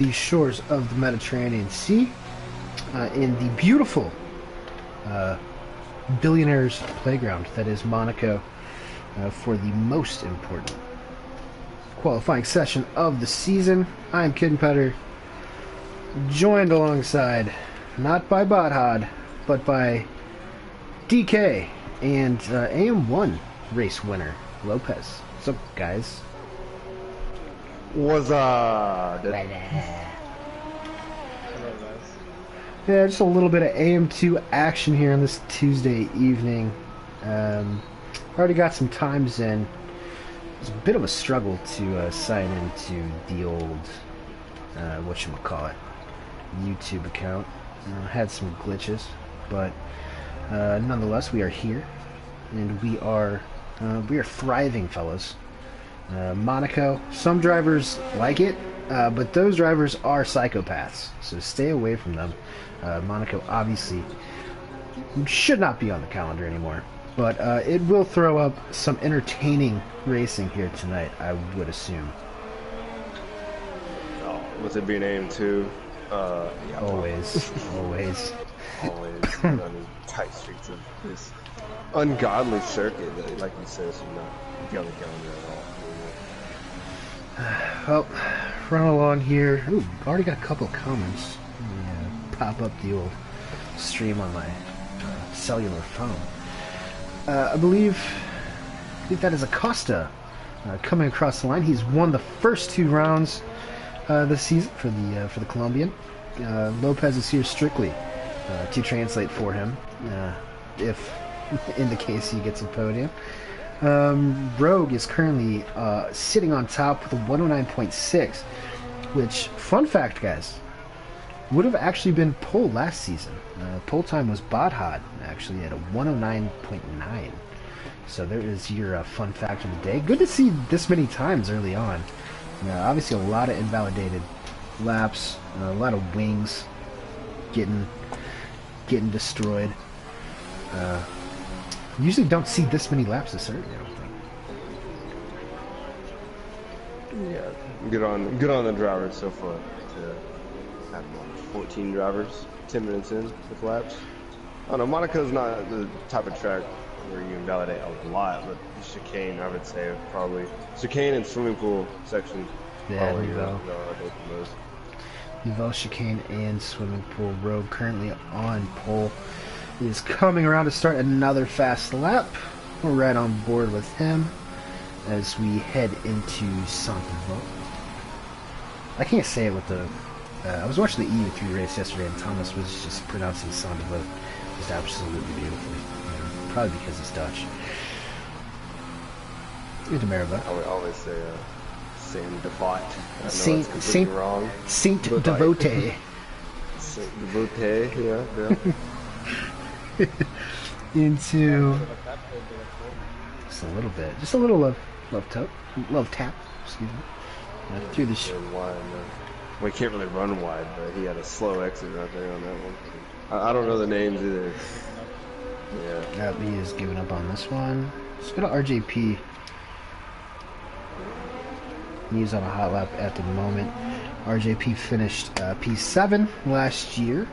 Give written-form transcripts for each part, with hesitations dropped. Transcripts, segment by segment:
the shores of the Mediterranean Sea in the beautiful billionaires playground that is Monaco for the most important qualifying session of the season. I'm Kid Petter, joined alongside not by Bodhod but by DK and AM1 race winner Lopez. What's up, guys? What's up? Yeah, just a little bit of AM2 action here on this Tuesday evening. Already got some times in. It was a bit of a struggle to sign into the old, whatchamacallit, YouTube account. Had some glitches, but nonetheless, we are here, and we are thriving, fellas. Monaco, some drivers like it, but those drivers are psychopaths, so stay away from them. Monaco obviously should not be on the calendar anymore, but it will throw up some entertaining racing here tonight, I would assume. Oh, with it being AM2, yeah, always. Always running tight streets of this ungodly circuit that, like you said, should not be on the calendar at all. Well, run along here. Ooh, already got a couple of comments. Let me pop up the old stream on my cellular phone. I believe that is Acosta coming across the line. He's won the first 2 rounds this season for the Colombian. Lopez is here strictly to translate for him, if in the case he gets a podium. Rogue is currently sitting on top with a 109.6, which, fun fact, guys, would have actually been pole last season. Pole time was Bodhod, actually, at a 109.9. So there is your fun fact of the day. Good to see this many times early on. Obviously, a lot of invalidated laps, a lot of wings getting destroyed. Usually don't see this many laps this early, I don't think. Yeah, good on the drivers so far to have 14 drivers 10 minutes in with laps. I don't know, Monaco's not the type of track where you invalidate a lot, but the chicane, I would say, probably chicane and swimming pool section. Yeah, Nouveau chicane and swimming pool. Rogue currently on pole. Is coming around to start another fast lap. We're right on board with him as we head into Saint-Devote. I can't say it with the... I was watching the EU3 race yesterday, and Thomas was just pronouncing Saint-Devote just absolutely beautifully. Probably because he's Dutch. Good to Maribel. I would always say Saint-Devote. Saint Devote. Saint Devote, yeah. Into just a little bit, just a little love tap, excuse me, through the wide. We can't really run wide, but he had a slow exit right there on that one. I don't know the names either. Yeah, he is giving up on this one. Let's go to RJP. He's on a hot lap at the moment. RJP finished P7 last year.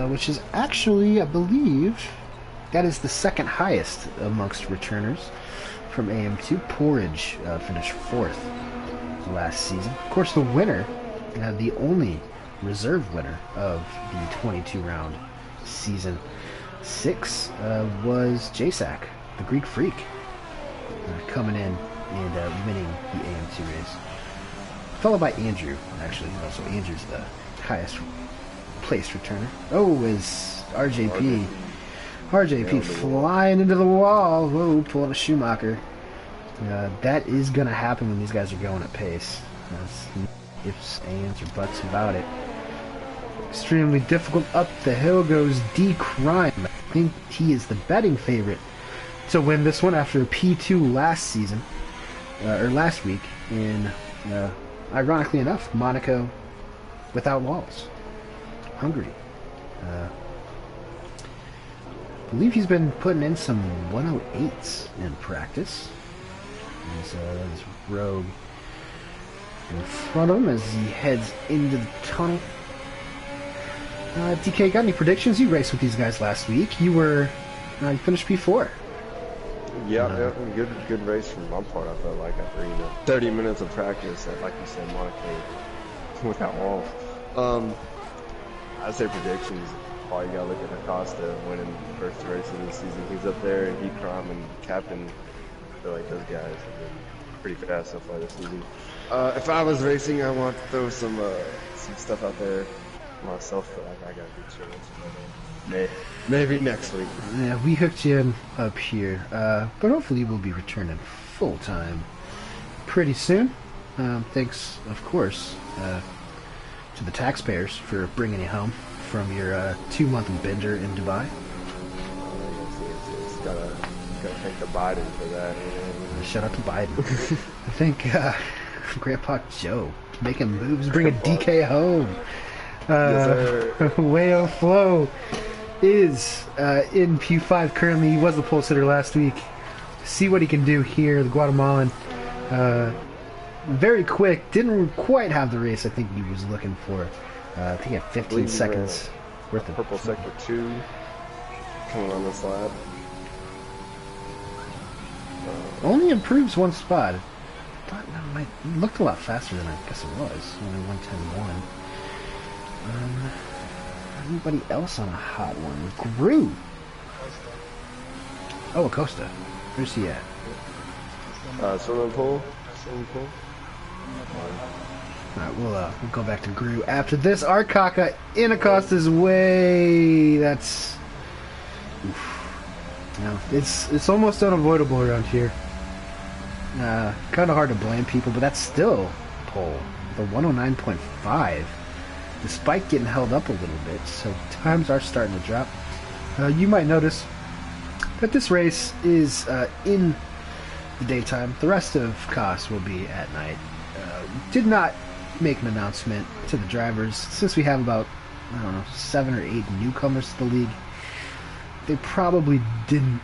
Which is actually, I believe, that is the second highest amongst returners from AM2. Porridge finished 4th last season. Of course, the winner, the only reserve winner of the 22-round season 6 was JSAC, the Greek Freak, coming in and winning the AM2 race. Followed by Andrew, actually. So Andrew's the highest place returner. Oh, is RJP flying into the wall. Whoa, pulling a Schumacher. That is going to happen when these guys are going at pace. That's ifs, ands, or buts about it. Extremely difficult. Up the hill goes D Crime. I think he is the betting favorite to win this one after a P2 last season, or last week, in, ironically enough, Monaco without walls. Hungary. I believe he's been putting in some 108s in practice. As Rogue in front of him as he heads into the tunnel. DK, got any predictions? You raced with these guys last week. You finished P4. Yeah, good race from my part. I felt like after 30 minutes of practice at, like you said, Monaco without walls. I'd say predictions. Probably gotta look at Acosta winning the first race of the season. He's up there and heat crime and captain. I feel like those guys have been pretty fast so far this season. If I was racing, I want to throw some stuff out there myself, but I gotta be sure. Maybe next week. Yeah, we hooked you in up here, but hopefully we'll be returning full time pretty soon. Thanks, of course, to the taxpayers for bringing you home from your 2-month bender in Dubai. It's gotta thank the Biden for that. Shout out to Biden. I think Grandpa Joe making moves, bringing DK home. Wayo Flow is in P5 currently. He was the pole sitter last week. See what he can do here. The Guatemalan, very quick. Didn't quite have the race I think he was looking for. I think he had 15 seconds worth of purple sector 2 coming on this lap. Only improves one spot. Thought it looked a lot faster than I guess it was. Only 1:10.1. Anybody else on a hot one? Gru. Oh, Acosta. Where's he at? Swimming pool. Alright, we'll go back to Gru after this. Arkaka in Acosta's way. That's... Oof. No, it's almost unavoidable around here. Kind of hard to blame people, but that's still pole. The 109.5. Despite getting held up a little bit, so times are starting to drop. You might notice that this race is in the daytime. The rest of COS will be at night. Did not make an announcement to the drivers since we have about, I don't know, 7 or 8 newcomers to the league. They probably didn't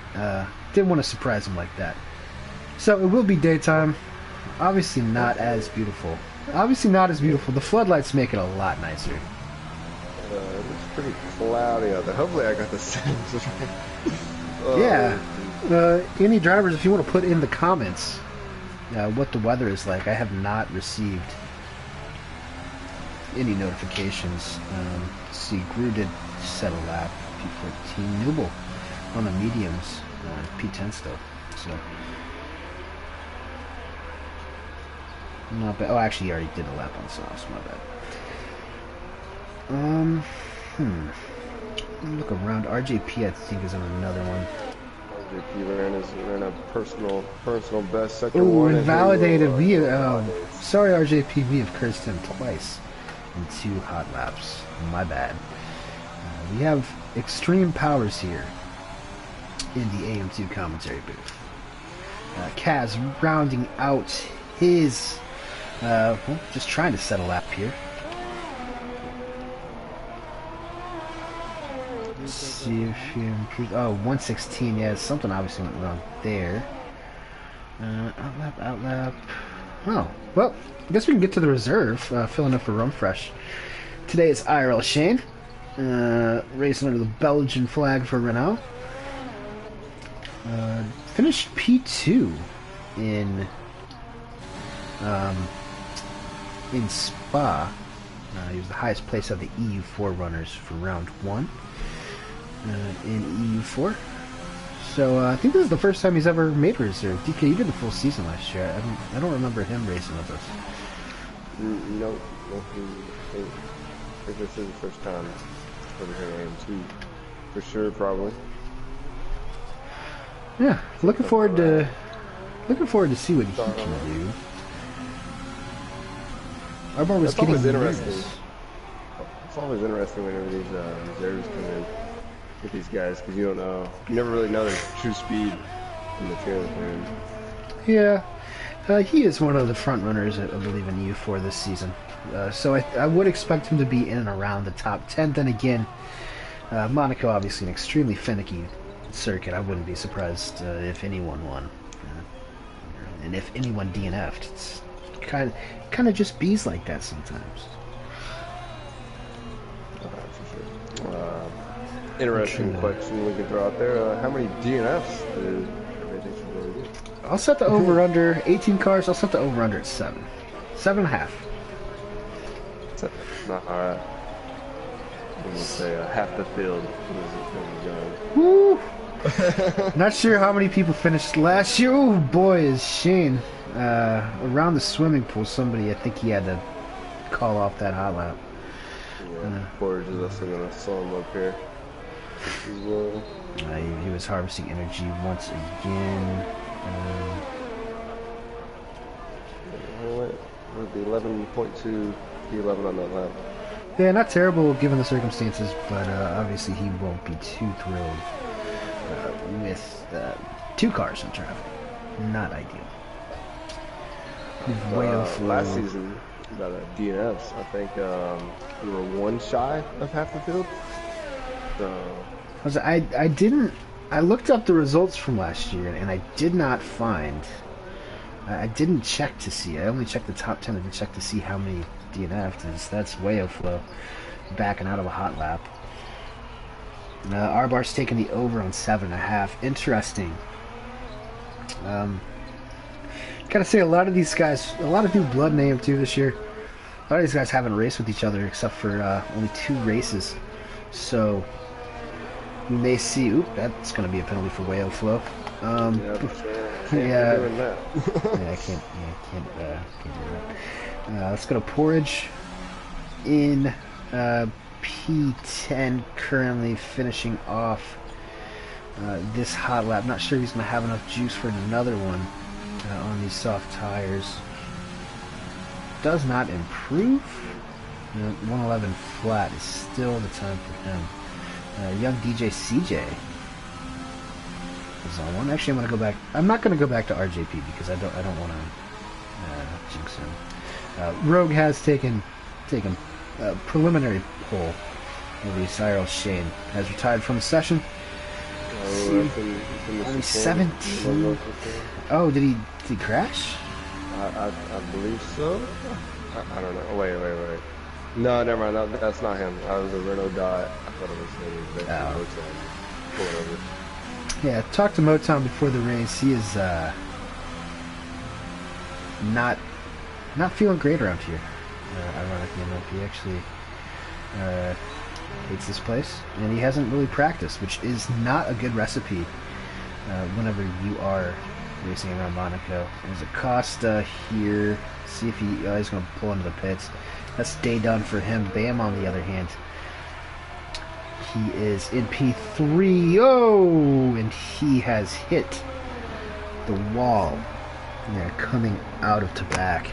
want to surprise them like that. So it will be daytime. Obviously not as beautiful. The floodlights make it a lot nicer. It's pretty cloudy out there. Hopefully I got the settings right. Yeah. Any drivers, if you want to put in the comments what the weather is like. I have not received any notifications. Let's see, Gru did set a lap. P14. Newble on the mediums. P10 still. So... not bad. Oh, actually, he already did a lap on softs. My bad. Look around. RJP, I think, is on another one. RJP ran a personal best second one. one. Invalidated. Sorry, RJP. We have cursed him twice in 2 hot laps. My bad. We have extreme powers here in the AM2 commentary booth. Kaz rounding out his... just trying to set a lap here. Let's see if he improves. Oh, 116. Yeah, something obviously went wrong there. Outlap. Oh, well, I guess we can get to the reserve. Filling up for Rumfresh. Today is IRL Shane. Racing under the Belgian flag for Renault. Finished P2 in Spa. He was the highest place of the EU4 runners for round 1 in EU4. So I think this is the first time he's ever made a reserve. DK, you did the full season last year. I don't remember him racing with us. No, I think this is the first time over here at AM2. For sure, probably. Yeah, looking forward to see what he can do. Arbor was getting interesting. It's always interesting whenever these reserves come in with these guys, because you never really know their true speed in the trailer plan. Yeah, he is one of the front runners, I believe, in EU4 this season. So I would expect him to be in and around the top 10. Then again, Monaco obviously an extremely finicky circuit. I wouldn't be surprised if anyone won. And if anyone DNF'd, it's kind of just bees like that sometimes. For sure. Interesting question we can throw out there. How many DNFs did everything should really do? I'll set the over-under, 18 cars, I'll set the over-under at 7. 7.5. Not alright. I'm going to say half the field is going. Woo! Not sure how many people finished last year. Oh boy, is Shane. Around the swimming pool, somebody, I think he had to call off that hot lap. Yeah, Forge is also going to slow him up here as well. He was harvesting energy once again. Would be 11.2 P11 on that lap. Yeah, not terrible given the circumstances, but obviously he won't be too thrilled with 2 cars in traffic. Not ideal. Last season, about DNFs, I think we were 1 shy of half the field. So I looked up the results from last year, and I did not find. I didn't check to see. I only checked the top 10. I didn't check to see how many DNFs. That's way flow, backing out of a hot lap. R-Bar's taking the over on 7.5. Interesting. Gotta say, a lot of these guys, a lot of new blood in AM2 this year. A lot of these guys haven't raced with each other except for only 2 races. So we may see. Oop, that's going to be a penalty for way flow. Yeah, yeah, I can't do that. Let's go to Porridge in P10, currently finishing off this hot lap. Not sure he's going to have enough juice for another one on these soft tires. Does not improve. 111 flat is still the time for him. Young DJ CJ is on one. Actually, I'm going to go back. I'm not going to go back to RJP because I don't want to jinx him. Rogue has taken a preliminary poll over Cyril Shane. Has retired from the session. Only 17. Oh, did he crash? I believe so. I don't know. Wait. No, never mind. No, that's not him. I was a Renault Dot. I thought it was Motown. Pull it over. Yeah, talked to Motown before the race. He is not feeling great around here. Ironically enough, he actually hates this place, and he hasn't really practiced, which is not a good recipe whenever you are racing around Monaco. There's Acosta here. See if he's going to pull into the pits. That's day done for him. Bam, on the other hand, he is in P3. Oh, and he has hit the wall. Yeah, coming out of Tabac.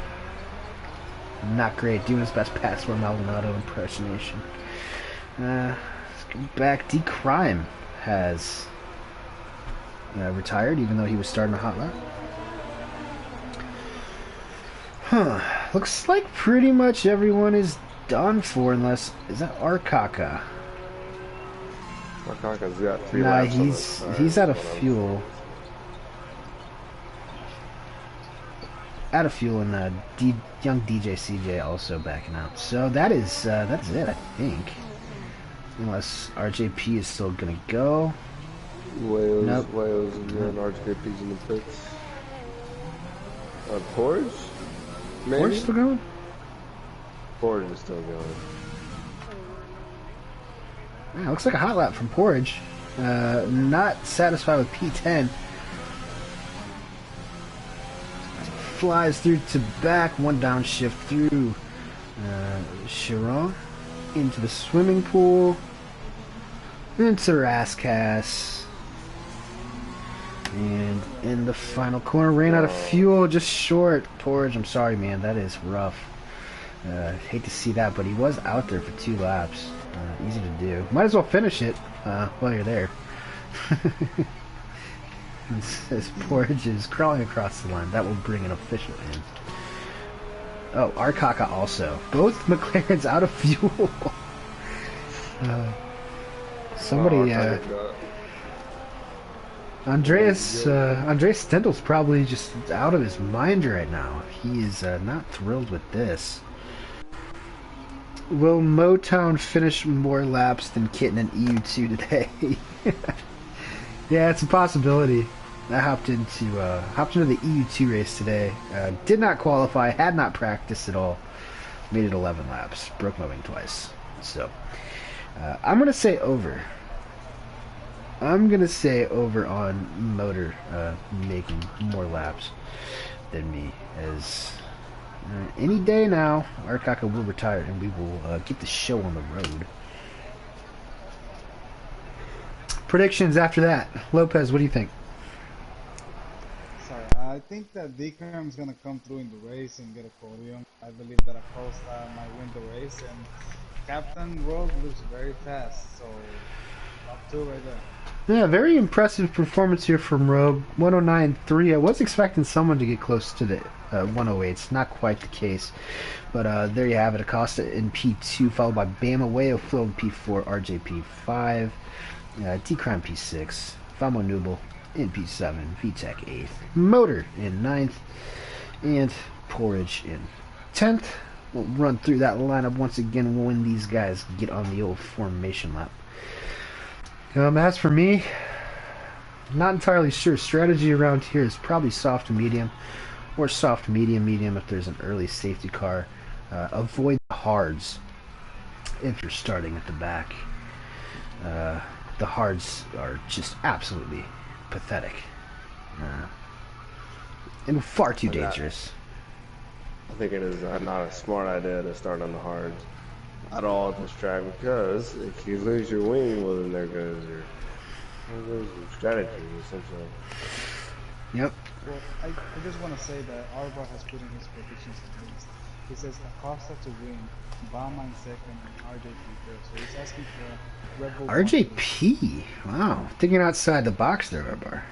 Not great. Doing his best password Maldonado impersonation. Let's go back. D Crime has retired, even though he was starting a hot lap. Huh. Looks like pretty much everyone is done for, unless... Is that Arkaka? Arkaka's got 3 laps. He's out of fuel. Out of fuel, and young DJ CJ also backing out. So that's it, I think. Unless RJP is still gonna go. Wales, nope. Wales, and RJP's in the pits. Porridge? Maybe? Porridge still going? Porridge is still going. Yeah, looks like a hot lap from Porridge. Not satisfied with P10. Flies through to back, one downshift through Chiron into the swimming pool, into Rascass, and in the final corner, ran out of fuel, just short. Porridge, I'm sorry, man, that is rough. Hate to see that, but he was out there for 2 laps. Easy to do. Might as well finish it while you're there. As Porridge is crawling across the line, that will bring an official in. Oh, Arkaka also. Both McLarens out of fuel. Andreas Stendel's probably just out of his mind right now. He is not thrilled with this. Will Motown finish more laps than Kitten and EU2 today? Yeah, it's a possibility. I hopped into the EU2 race today. Did not qualify, had not practiced at all. Made it 11 laps. Broke my wing twice. So, I'm going to say over. I'm going to say over on Motor making more laps than me. As any day now, Arkaka will retire and we will get the show on the road. Predictions after that. Lopez, what do you think? Sorry, I think that Decram is going to come through in the race and get a podium. I believe that Acosta might win the race, and Captain Rogue looks very fast, so top two right there. Yeah, very impressive performance here from Rogue. 109.3. I was expecting someone to get close to the 108s. Not quite the case. But there you have it. Acosta in P2, followed by Bama Wayo Flow in P4, RJ P5, D-Crime P6, Famo Nubel in P7, VTech 8th, Motor in 9th, and Porridge in 10th. We'll run through that lineup once again when these guys get on the old formation lap. As for me, not entirely sure. Strategy around here is probably soft medium, or soft medium if there's an early safety car. Avoid the hards if you're starting at the back. The hards are just absolutely pathetic and far too dangerous. I think it is not a smart idea to start on the hards at all at this track, because if you lose your wing, well then there goes your strategy essentially. Yep. Well, I just want to say that Arba has put in his predictions at least. He says Acosta to win, Bama in second, and RJP third. So he's asking for Red Bull. RJP? Wow. Thinking outside the box there, Arbar. Yeah.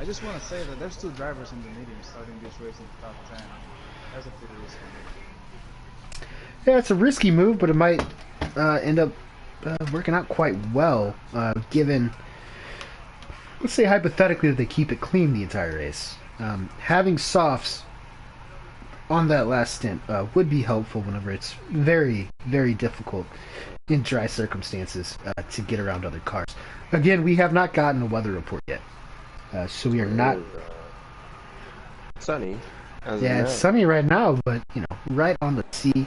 I just want to say that there's two drivers in the medium starting this race in the top 10. That's a pretty risky move. Yeah, it's a risky move, but it might end up working out quite well, given, let's say hypothetically, that they keep it clean the entire race. Having softs on that last stint would be helpful whenever it's very, very difficult in dry circumstances to get around other cars. Again, we have not gotten a weather report yet, so we are not... sunny. Yeah, it's sunny right now, but, you know, right on the sea.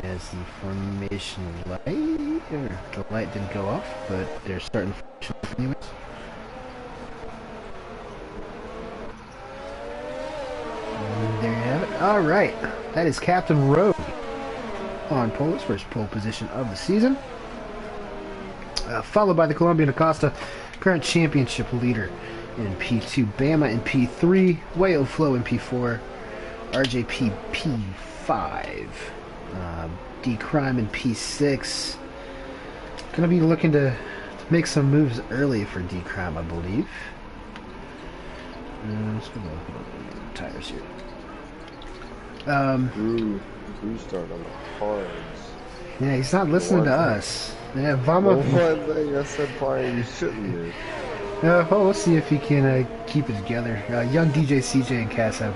As the formation light, the light didn't go off, but they're starting to show up anyways. And there you have it. Alright, that is Captain Rogue on pole, his first pole position of the season. Followed by the Colombian Acosta, current championship leader in P2, Bama in P3, Wayo Flow in P4, RJP P5, D-Crime in P6. Gonna be looking to make some moves early for D-Crime, I believe. Let's go look at the tires here. Restart on the hards. Yeah, he's not listening to us. Yeah, Vamos. One thing I said probably you shouldn't do. Well, we'll see if he can keep it together. Young DJ, CJ, and Cass have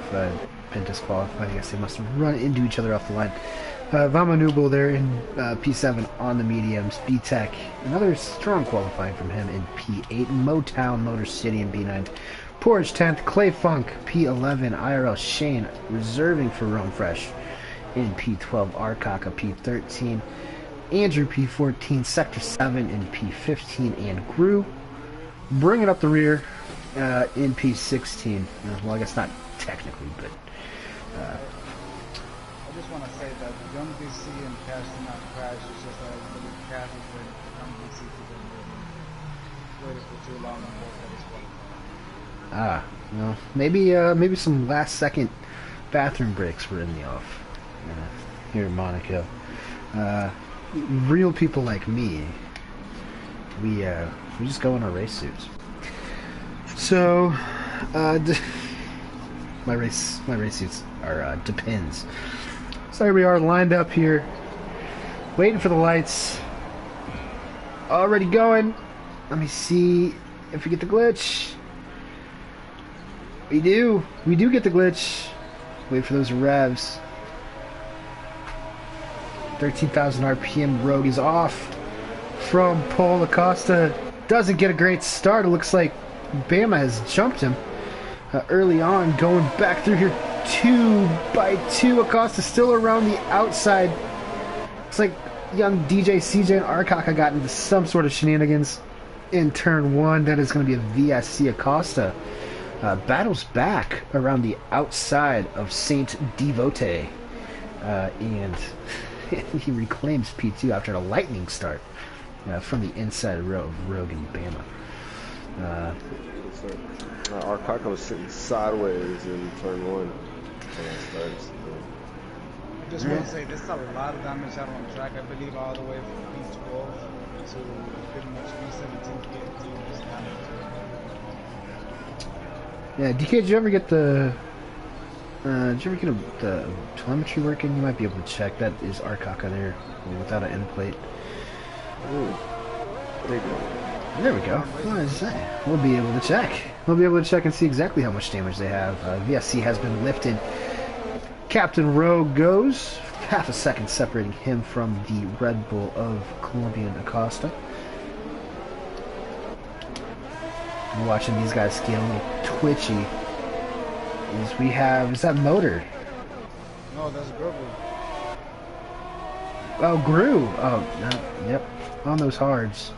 been disqualified. I guess they must have run into each other off the line. Vama Nubel there in P7 on the mediums. B-Tech, another strong qualifying from him in P8. Motown, Motor City in B9. Porridge 10th. Clay Funk, P11. IRL Shane reserving for Rome Fresh in P12. Arkaka, P13. Andrew P14, Sector 7 in P15, and Gru bringing up the rear in P16. Well, I guess not technically, but... I just want to say that Young DC and Cash did not crash. It's just that I believe Cash was waiting for Young DC to go waited for too long before that was well, maybe some last-second bathroom breaks were in the off here in Monaco. Real people like me, we just go in our race suits. So, my race suits are Depends. So here we are lined up here Waiting for the lights. Already going. Let me see if we get the glitch. We do. We do get the glitch. Wait for those revs. 13,000 RPM. Rogue is off from Paul Acosta. Doesn't get a great start. It looks like Bama has jumped him early on. Going back through here 2 by 2. Acosta still around the outside. Looks like young DJ, CJ, and Arcaka got into some sort of shenanigans in turn 1. That is going to be a VSC. Acosta battles back around the outside of Saint Devote, and he reclaims P2 after a lightning start from the inside row of Rogue and Bama. Arcaka was sitting sideways in turn 1 when that starts. I just want to say this is a lot of damage out on the track. I believe all the way from P12 to pretty much P17 P18 is damage. Yeah, DK, did you ever get the the telemetry working? You might be able to check. That is Arcaka there without an end plate. Ooh. There we go. What is that? We'll be able to check. We'll be able to check and see exactly how much damage they have. VSC has been lifted. Captain Rogue goes. Half a second separating him from the Red Bull of Colombian Acosta. Watching these guys get a little twitchy. Is we have, is that Motor? No, that's Grogu. Oh, Gru. Oh, no, yep. On those hards.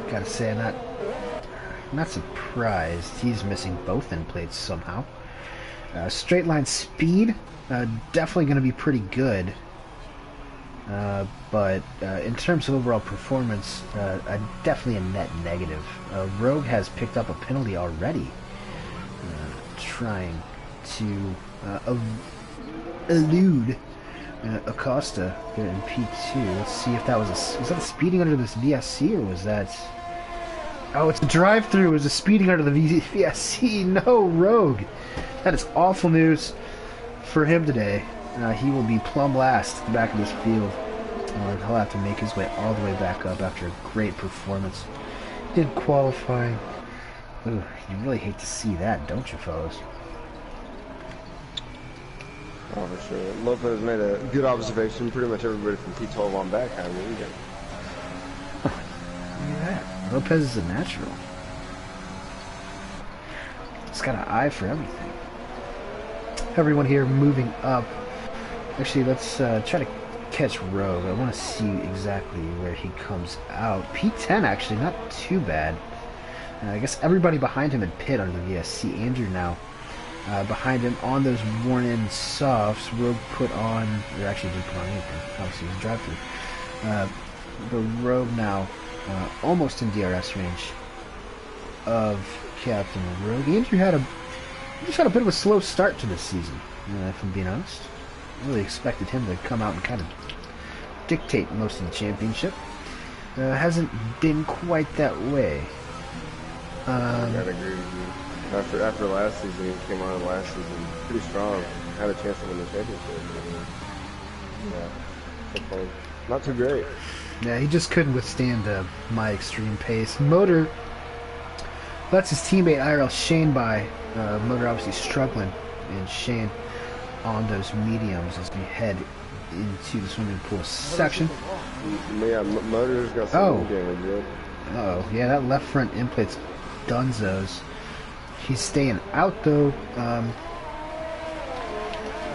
Gotta say, I'm not surprised. He's missing both end plates somehow. Straight line speed, definitely going to be pretty good. But in terms of overall performance, definitely a net negative. Rogue has picked up a penalty already, trying to elude Acosta here in P2. Let's see if that was that speeding under this VSC, or was that... Oh, it's a drive-through. It was a speeding under the VSC. No, Rogue. That is awful news for him today. He will be plumb last at the back of this field. He'll have to make his way all the way back up after a great performance in qualifying. Ooh, you really hate to see that, don't you, fellas? Oh, for sure. Lopez made a good observation. Pretty much everybody from P12 on back had a weekend. Look at that. Lopez is a natural. He's got an eye for everything. Everyone here moving up. Actually, let's try to catch Rogue. I want to see exactly where he comes out. P10 actually, not too bad. I guess everybody behind him had pit under the VSC. Andrew now behind him on those worn-in softs. Rogue put on, or actually did put on anything. Obviously, it was a drive-through. The Rogue now almost in DRS range of Captain Rogue. Andrew just had a bit of a slow start to this season, if I'm being honest. Really expected him to come out and kind of dictate most of the championship. Hasn't been quite that way. I gotta agree with you. After last season, he came on last season pretty strong. Had a chance to win the championship. Yeah, not too great. Yeah, he just couldn't withstand my extreme pace. Motor lets his teammate IRL Shane by. Motor obviously struggling, and Shane on those mediums as we head into the swimming pool section. Yeah, Motor's got some damage. Oh, yeah, that left front end plate's dunzos. He's staying out though.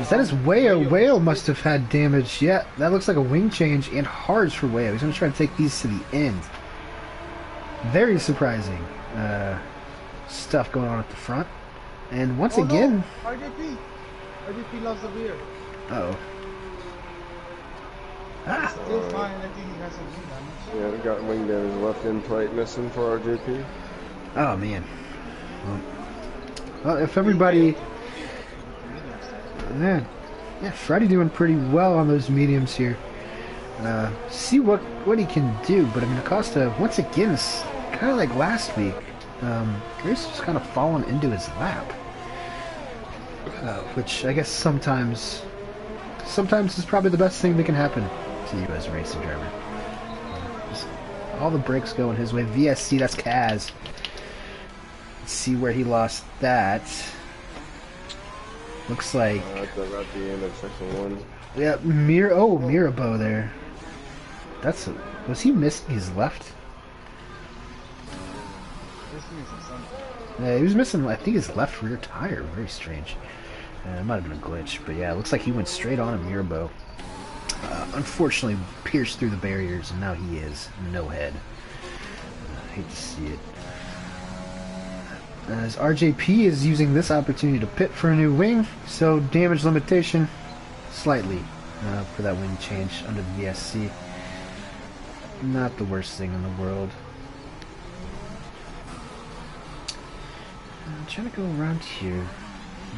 Is that his Wayo? Wayo must have had damage. Yeah, that looks like a wing change and hards for Wayo. He's going to try to take these to the end. Very surprising stuff going on at the front. And once again... No. RJP loves the rear. Uh-oh. Ah! Still fine. I think he has some wing damage. Yeah, we got wing damage. Left end plate missing for RJP. Oh, man. Well, if everybody... Man, yeah, Freddy doing pretty well on those mediums here. See what he can do, but I mean, Acosta, once again, is kind of like last week. Grace just kind of fallen into his lap. Which I guess sometimes sometimes it's probably the best thing that can happen to you as a racing driver. Just all the brakes going his way. VSC, that's Kaz. Let's see where he lost that. Looks like... That's about the end of section 1. Yeah, Mirabeau there. That's... Was he missing his left? Yeah, he was missing, I think, his left rear tire. Very strange. It might have been a glitch, but yeah, it looks like he went straight on a Mirabeau. Unfortunately, pierced through the barriers, and now he is no head. Hate to see it. As RJP is using this opportunity to pit for a new wing, so damage limitation slightly for that wing change under the VSC. Not the worst thing in the world. I'm trying to go around here.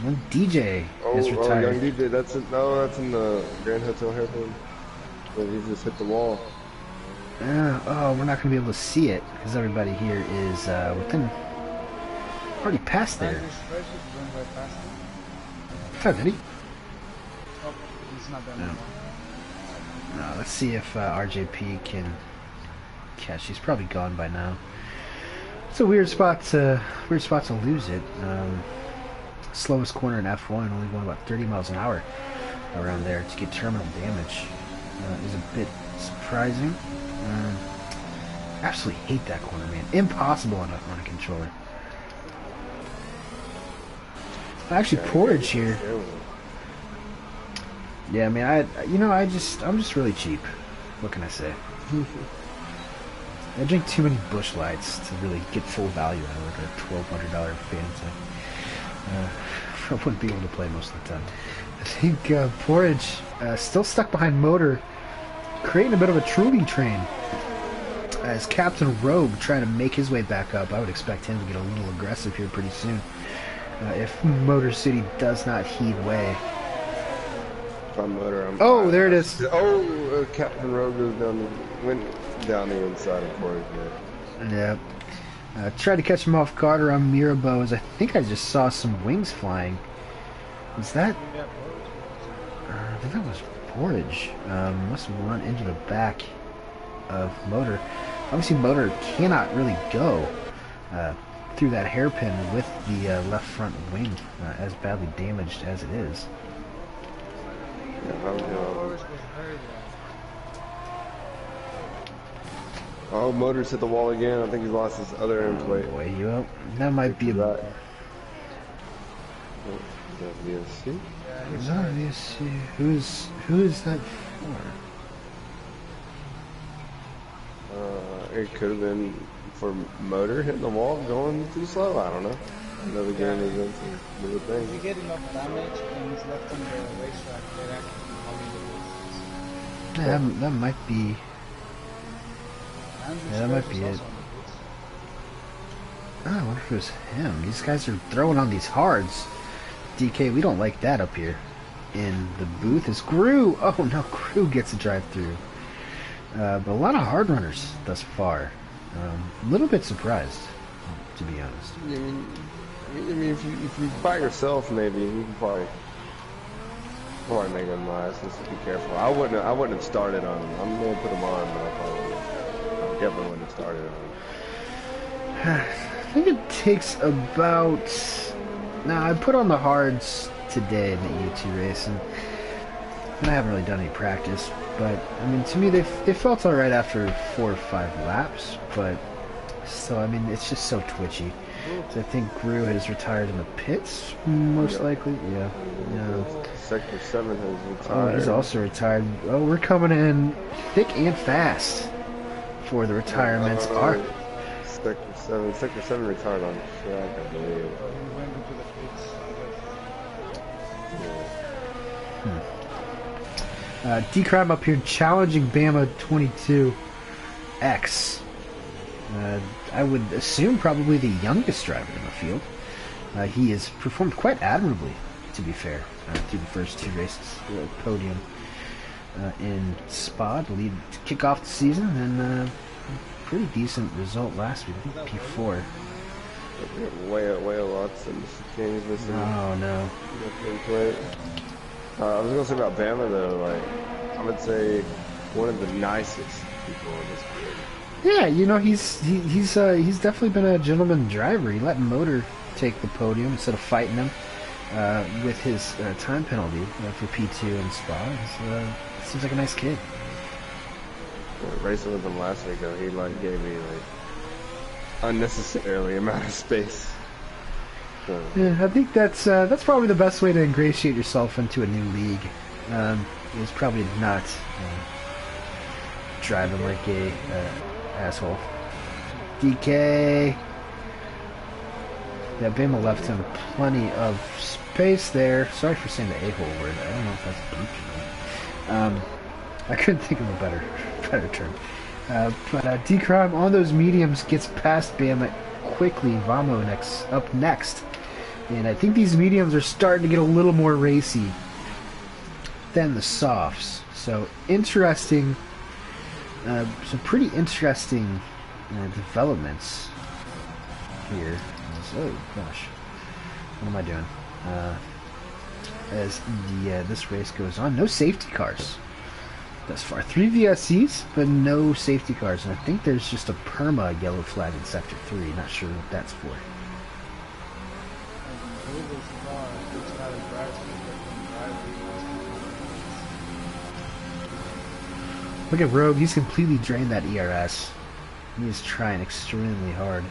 Young DJ is retired. Oh, Young DJ, that's in the Grand Hotel hairpin. But he just hit the wall. Oh, we're not going to be able to see it because everybody here is within. Already past there. Oh, did he? Oh, he's not there anymore. No, let's see if RJP can catch. He's probably gone by now. It's a weird spot to lose it. Slowest corner in F1, only going about 30 miles an hour around there to get terminal damage. Is a bit surprising. Absolutely hate that corner, man. Impossible on a controller. Actually, Porridge here. Yeah, I mean, I'm just really cheap. What can I say? I drink too many Busch Lights to really get full value out of like a $1,200 Phantom. I wouldn't be able to play most of the time. I think Porridge still stuck behind Motor, creating a bit of a trolling train. As Captain Rogue trying to make his way back up, I would expect him to get a little aggressive here pretty soon. If Motor City does not heed way. Oh, there it is. Oh, Captain Rogue went down the inside of Porridge. Yeah. Tried to catch him off guard around Mirabeau, as I think I just saw some wings flying. Was that? I think that was Porridge. Must have run into the back of Motor. Obviously, Motor cannot really go through that hairpin with the left front wing as badly damaged as it is. Oh, Motor's hit the wall again. I think he's lost his other end plate. Boy, that might be a... Is that VSC? Is that VSC? Who is that for? It could have been for Motor hitting the wall going too slow. I don't know. Another game is into the thing. If you get enough damage and he's left on the racetrack, they're actually probably the That might be... Yeah, that might be it. Oh, I wonder if it was him. These guys are throwing on these hards. DK, we don't like that up here. In the booth is Gru. Oh no, Gru gets a drive through. But a lot of hard runners thus far. A little bit surprised, to be honest. I mean, if you by yourself, maybe you can probably make them nice. Just be careful. I wouldn't have started on him. I'm gonna put him on, but I definitely wouldn't have started on him. I think it takes about... Now, I put on the hards today in the E2 race, and I haven't really done any practice, but, I mean, to me, they felt alright after 4 or 5 laps, but still, I mean, it's just so twitchy. So I think Gru has retired in the pits, most likely. Yeah. Sector 7 has retired. Oh, he's also retired. Oh, we're coming in thick and fast for the retirements. Sector 7 retired on track, I believe. D-Crime up here challenging Bama 22X. I would assume probably the youngest driver in the field. He has performed quite admirably, to be fair, through the first 2 races. Podium in Spa to kick off the season, and pretty decent result last week. I think P4. Way a lot. King's missing. Oh no. I was gonna say about Bama though, like I would say one of the nicest people in this field. Yeah, you know, he's definitely been a gentleman driver. He let Motor take the podium instead of fighting him with his time penalty for P2 in Spa. Seems like a nice kid. Racing with him last week though, he like gave me like unnecessarily amount of space. So. Yeah, I think that's probably the best way to ingratiate yourself into a new league. Is probably not driving like a asshole. DK. Yeah, Bama left him plenty of space there. Sorry for saying the a-hole word. I don't know if that's bleeped or not. I couldn't think of a better term. But D-Crime on those mediums gets past Bama quickly. Vamo up next. And I think these mediums are starting to get a little more racy than the softs. So interesting, some pretty interesting developments here. Oh gosh, what am I doing? As this race goes on, no safety cars thus far. 3 VSCs, but no safety cars. And I think there's just a perma yellow flag in Sector 3. Not sure what that's for. Look at Rogue. He's completely drained that ERS. He is trying extremely hard.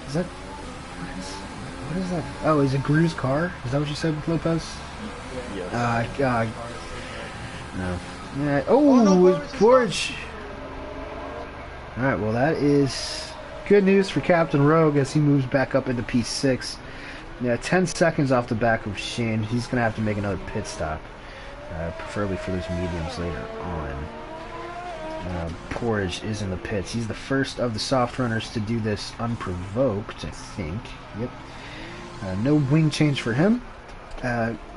Is that... What is that? Oh, is it Gru's car? Is that what you said with Lopez? Yes. No. Yeah. Oh, no, Forge. Alright, well that is good news for Captain Rogue as he moves back up into P6. Yeah, 10 seconds off the back of Shane. He's going to have to make another pit stop. Preferably for those mediums later on. Porridge is in the pits. He's the first of the soft runners to do this unprovoked, I think. Yep. No wing change for him.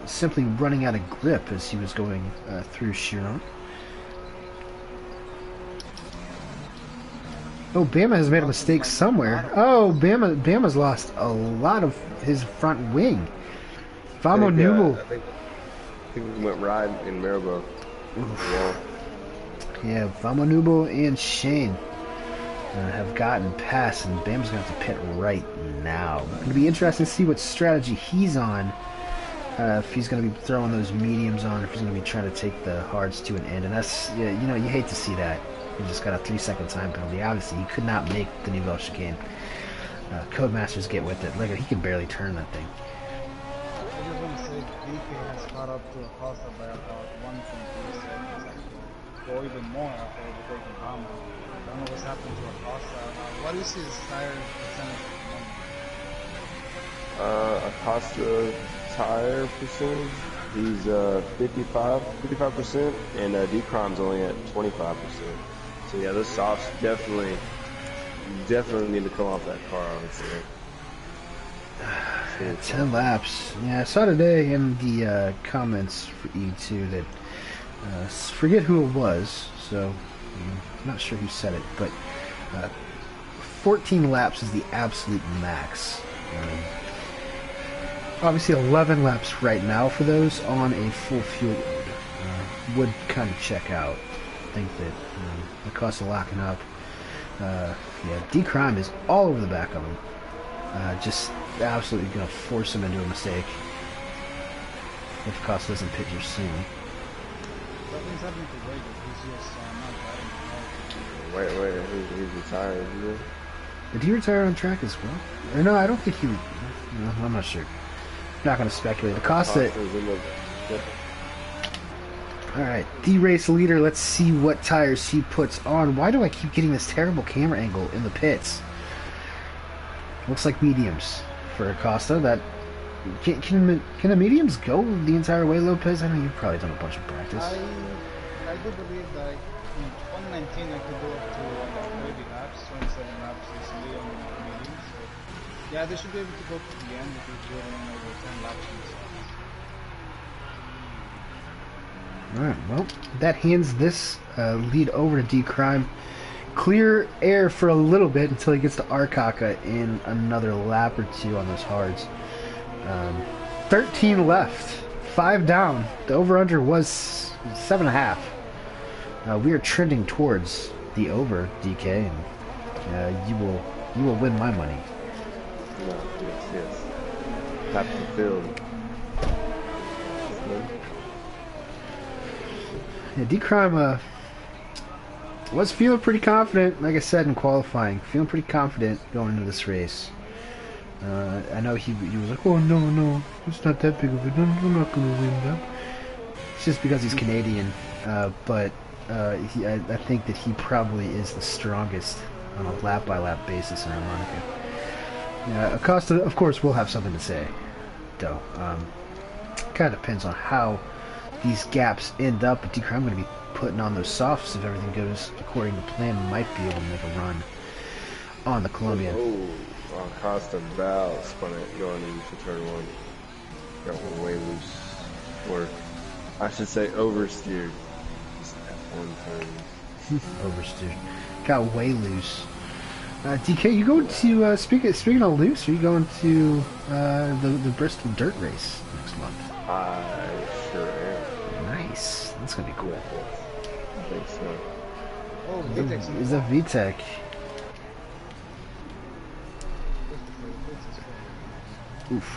Simply running out of grip as he was going through Chiron. Oh, Bama has made a mistake somewhere. Oh, Bama's lost a lot of his front wing. Vamo Nubel. I think we went ride in Maribor. Yeah, Vamo Nubel and Shane have gotten past, and Bama's going to have to pit right now. It's going to be interesting to see what strategy he's on. If he's going to be throwing those mediums on, if he's going to be trying to take the hards to an end. And that's, yeah, you know, you hate to see that. He just got a 3-second time penalty. Obviously, he could not make the Nouvelle chicane. Codemasters get with it. Look, he can barely turn that thing. I just want to say DK has caught up to Acosta by about 1.3 seconds, actually. Or even more after overtaking Bama. I don't know what's happened to Acosta. What is his tire percentage at the moment? Acosta tire percentage, he's 55%, and D-Crime's only at 25%. So yeah, those softs definitely need to come off that car, I would say. 10 laps. Yeah, I saw today in the comments for E2 that forget who it was, so I'm not sure who said it, but 14 laps is the absolute max. Obviously 11 laps right now for those on a full fuel load would kind of check out. I think that the cost of locking up. Yeah, D-Crime is all over the back of him. Just absolutely going to force him into a mistake if Costa doesn't pit here soon. Something's happening to Vegas. He's just not driving. Wait, he's retired, isn't he? Did he retire on track as well? Or no, I don't think he... No, I'm not sure. I'm not going to speculate. Acosta... Yep. Alright, D-Race leader. Let's see what tires he puts on. Why do I keep getting this terrible camera angle in the pits? Looks like mediums for Acosta. That can the mediums go the entire way, Lopez? I know you've probably done a bunch of practice. I do believe that in 2019 I could go up to about 30 laps, 27 laps easily on the mediums. So yeah, they should be able to go to the end because we're running over 10 laps in the softs. Alright, well, that hands this lead over to D-Crime. Clear air for a little bit until he gets to Arkaka in another lap or two on those hards. 13 left 5 down. The over-under was 7.5. We are trending towards the over, DK, and you will win my money. No, yes. Tap the field. Yeah, D-Crime was feeling pretty confident, like I said, in qualifying. Feeling pretty confident going into this race. I know he was like, oh, no, it's not that big of a deal. I'm not going to win that. It's just because he's Canadian. But I think that he probably is the strongest on a lap-by-lap basis in Monaco. Acosta, of course, will have something to say, though. Kind of depends on how these gaps end up. But D-Crime going to be putting on those softs if everything goes according to plan. Might be able to make a run on the Colombian. Oh, Acosta Val spun it going into turn 1. Got one way loose. Or, I should say, oversteered. Just F1 turn. Oversteered. Got way loose. DK, you going to, speaking of loose, are you going to the Bristol Dirt Race next month? I sure am. Nice. That's going to be cool. I think so. Oh, VTEC's Is that VTEC? Oof.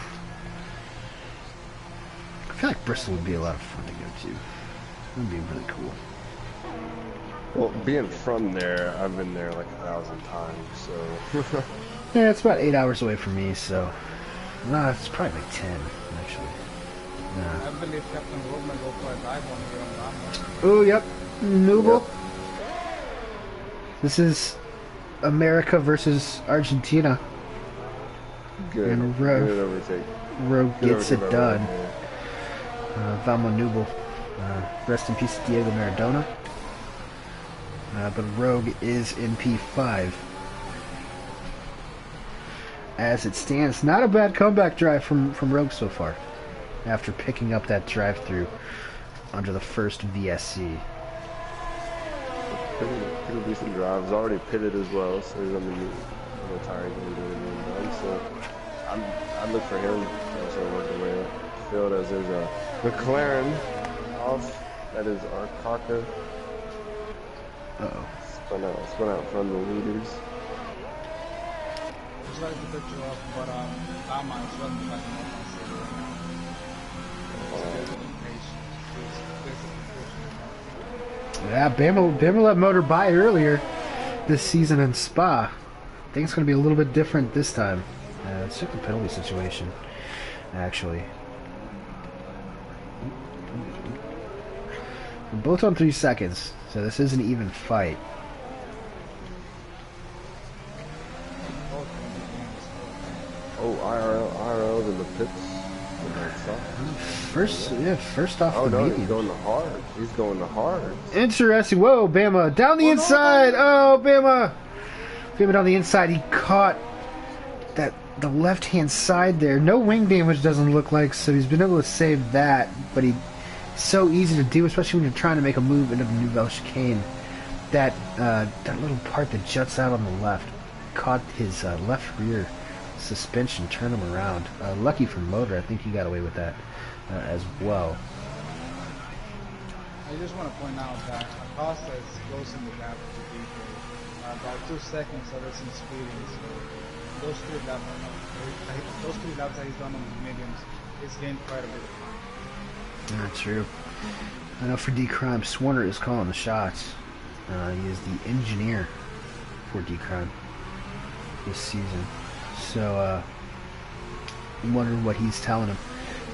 I feel like Bristol would be a lot of fun to go to. It would be really cool. Well, being from there, I've been there like 1,000 times, so... Yeah, it's about 8 hours away from me, so... No, it's probably like 10, actually. Nah. I believe Captain Road might go for a dive on here on that one. Oh, yep. Nooble. Yep. This is America versus Argentina. Good. And Good overtake. Rogue Good gets it overtake done. Yeah. Vamos Nooble. Rest in peace, Diego Maradona. But Rogue is in P5. As it stands, not a bad comeback drive from Rogue so far. After picking up that drive-through under the first VSC. Pretty decent drive. He's already pitted as well, so he's on the tire going to be done. So I look for him to also work the way up the field as there's a McLaren off. That is Arcaka. Uh-oh. Spun out from the leaders. Just like the picture of, but Lama is running back on Yeah, Bama let Motor by earlier this season in Spa. I think it's going to be a little bit different this time. It's just a penalty situation, actually. We're both on 3 seconds, so this is an even fight. Oh, IRL's in the pits. First off the no, medium. he's going to hard. He's going to hard. Interesting. Whoa, Bama. Down the inside. Oh, Bama. Bama down the inside. He caught the left-hand side there. No wing damage doesn't look like, so he's been able to save that. But so easy to do, especially when you're trying to make a move into the Nouvelle chicane. That little part that juts out on the left caught his left rear suspension, turn him around. Lucky for Motor, I think he got away with that as well. I just want to point out that Acosta is closing the gap to DK. About 2 seconds of this in speeding, so those 3 laps that he's done on the mediums, he's gained quite a bit of time. Not true. I know for D-Crime, Swarner is calling the shots. He is the engineer for D-Crime this season. So, I'm wondering what he's telling him.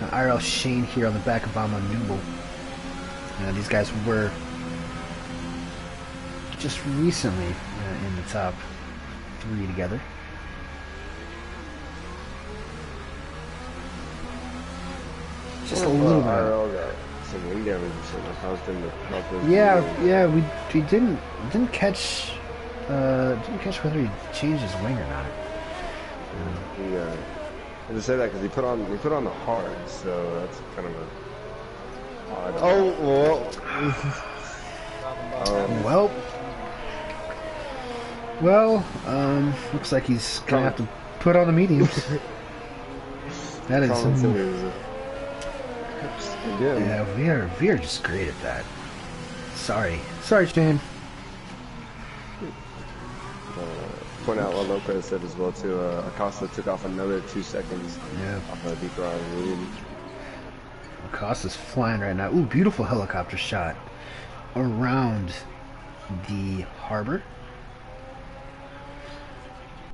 IRL Shane here on the back of Vamos Nooble. These guys were just recently in the top 3 together. Just a little bit. IRL got some wing damage or something that caused him to help him. Yeah, we didn't catch whether he changed his wing or not. I just say that because he put on the hard, so that's kind of a odd. Well, looks like he's gonna have to put on the mediums. That is Again. Yeah, we are just great at that. Sorry, Shane. Point out what Lopez said as well too. Acosta took off another 2 seconds. Yeah. Off a deep run lead. Acosta's flying right now. Ooh, beautiful helicopter shot around the harbor.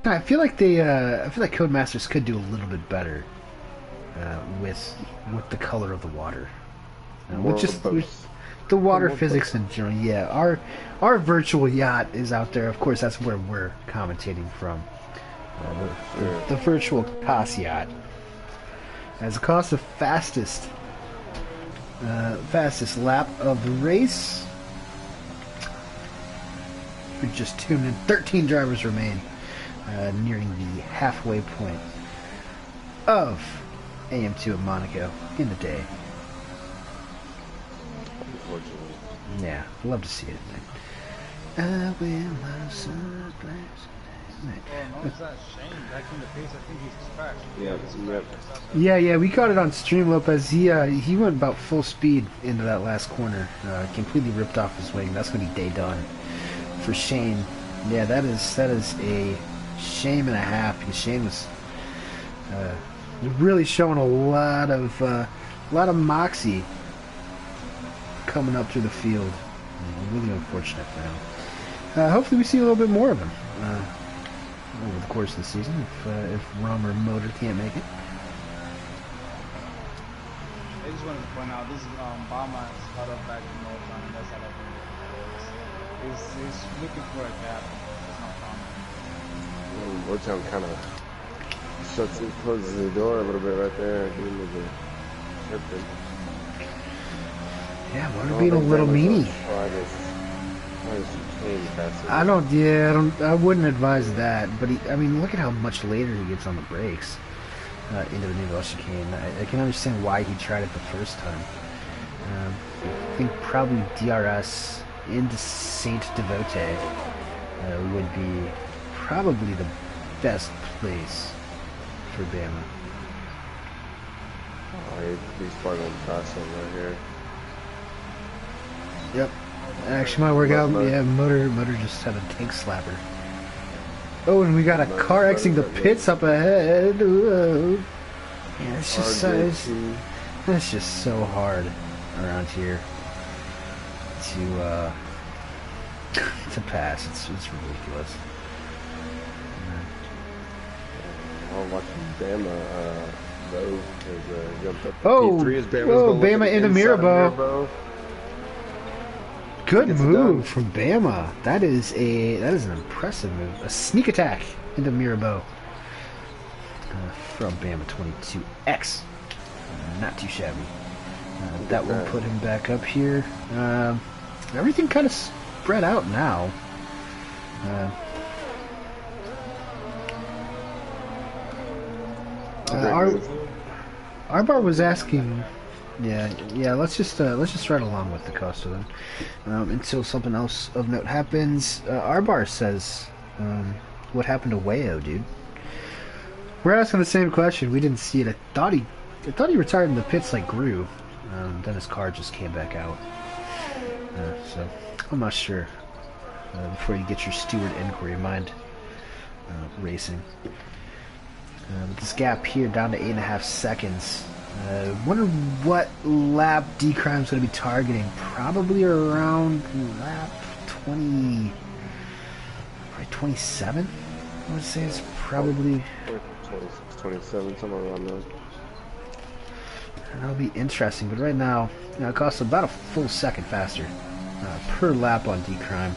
I feel like Codemasters could do a little bit better with the color of the water, with the water physics in general. Yeah, our virtual yacht is out there. Of course, that's where we're commentating from. The virtual COS yacht. As Acosta fastest lap of the race. We just tuned in. 13 drivers remain, nearing the halfway point of AM2 at Monaco in the day. Yeah, love to see it. I will my sunrise. Oh, no, it's that Shane back in the pace. I think he's crashed. Yeah, we caught it on stream, Lopez. He went about full speed into that last corner. Completely ripped off his wing. That's going to be day done for Shane. Yeah, that is a shame and a half, because Shane was really showing a lot of moxie coming up through the field. Really unfortunate for him. Hopefully we see a little bit more of him over the course of the season if Rum or Motor can't make it. I just wanted to point out this Bama is caught up back in no time. That's how I think he's looking for a gap. It's not common. Motown kind of closes the door a little bit right there. Yeah, Motor being a little meanie. I wouldn't advise that. But I mean, look at how much later he gets on the brakes into the new chicane. I can understand why he tried it the first time. I think probably DRS into Saint Devote would be probably the best place for Bama. Oh, he's part of the fast one right here. Yep. Actually might work out. Yeah, Motor just had a tank slapper. Oh, and we got a car exiting the pits up ahead. Whoa. Yeah, it's just so hard around here to pass. It's ridiculous. I'll watch Bama. Jumped up. Oh, Bama into Mirabeau. Good move from Bama. That is an impressive move. A sneak attack into Mirabeau from Bama 22X. Not too shabby. That will put him back up here. Everything kind of spread out now. Arbar was asking. Yeah. Let's just ride along with the Costa then, until something else of note happens. Arbar says, "What happened to Wayo, dude?" We're asking the same question. We didn't see it. I thought he retired in the pits like Gru. Then his car just came back out. So I'm not sure. Before you get your steward inquiry, mind racing. This gap here down to 8.5 seconds. Wonder what lap D-Crime's going to be targeting. Probably around lap 20, probably 27. I would say it's probably 26, 27, somewhere around there. That'll be interesting. But right now, it costs about a full second faster per lap on D-Crime.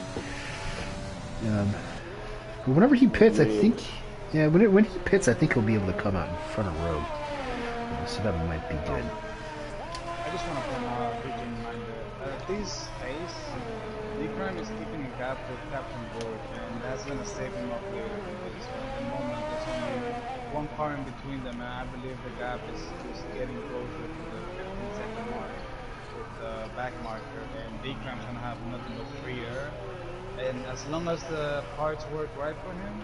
But whenever he pits, I think, when he pits, I think he'll be able to come out in front of Rogue. So that might be good. I just want to point out, keep in mind that at this pace, D-Crime is keeping a gap with Captain Board, and that's going to save him up later. Because at the moment, there's only one car in between them, and I believe the gap is just getting closer to the 15-second mark with the back marker, and D-Crime's going to have nothing but free air. And as long as the parts work right for him,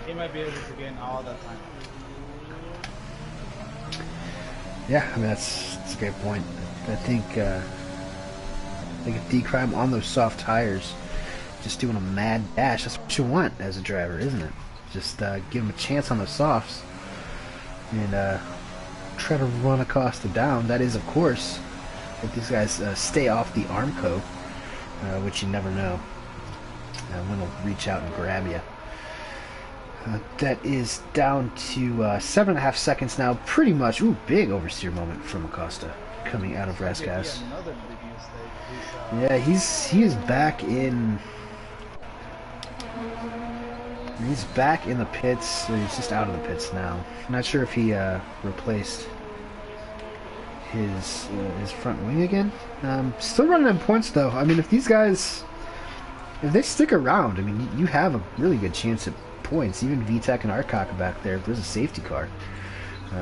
he might be able to gain all that time. Yeah, I mean that's a great point. I think if D-Crime on those soft tires, just doing a mad dash, that's what you want as a driver, isn't it? Just give him a chance on the softs and try to run Acosta down. That is, of course, if these guys stay off the Armco, which you never know when they'll reach out and grab you. That is down to 7.5 seconds now, pretty much. Ooh, big oversteer moment from Acosta coming out of Raskas. Yeah, he is back in. He's back in the pits. Or he's just out of the pits now. I'm not sure if he replaced his front wing again. Still running in points though. I mean, if these guys, if they stick around, I mean, you have a really good chance at points. Even VTech and Arcock back there. If there's a safety car,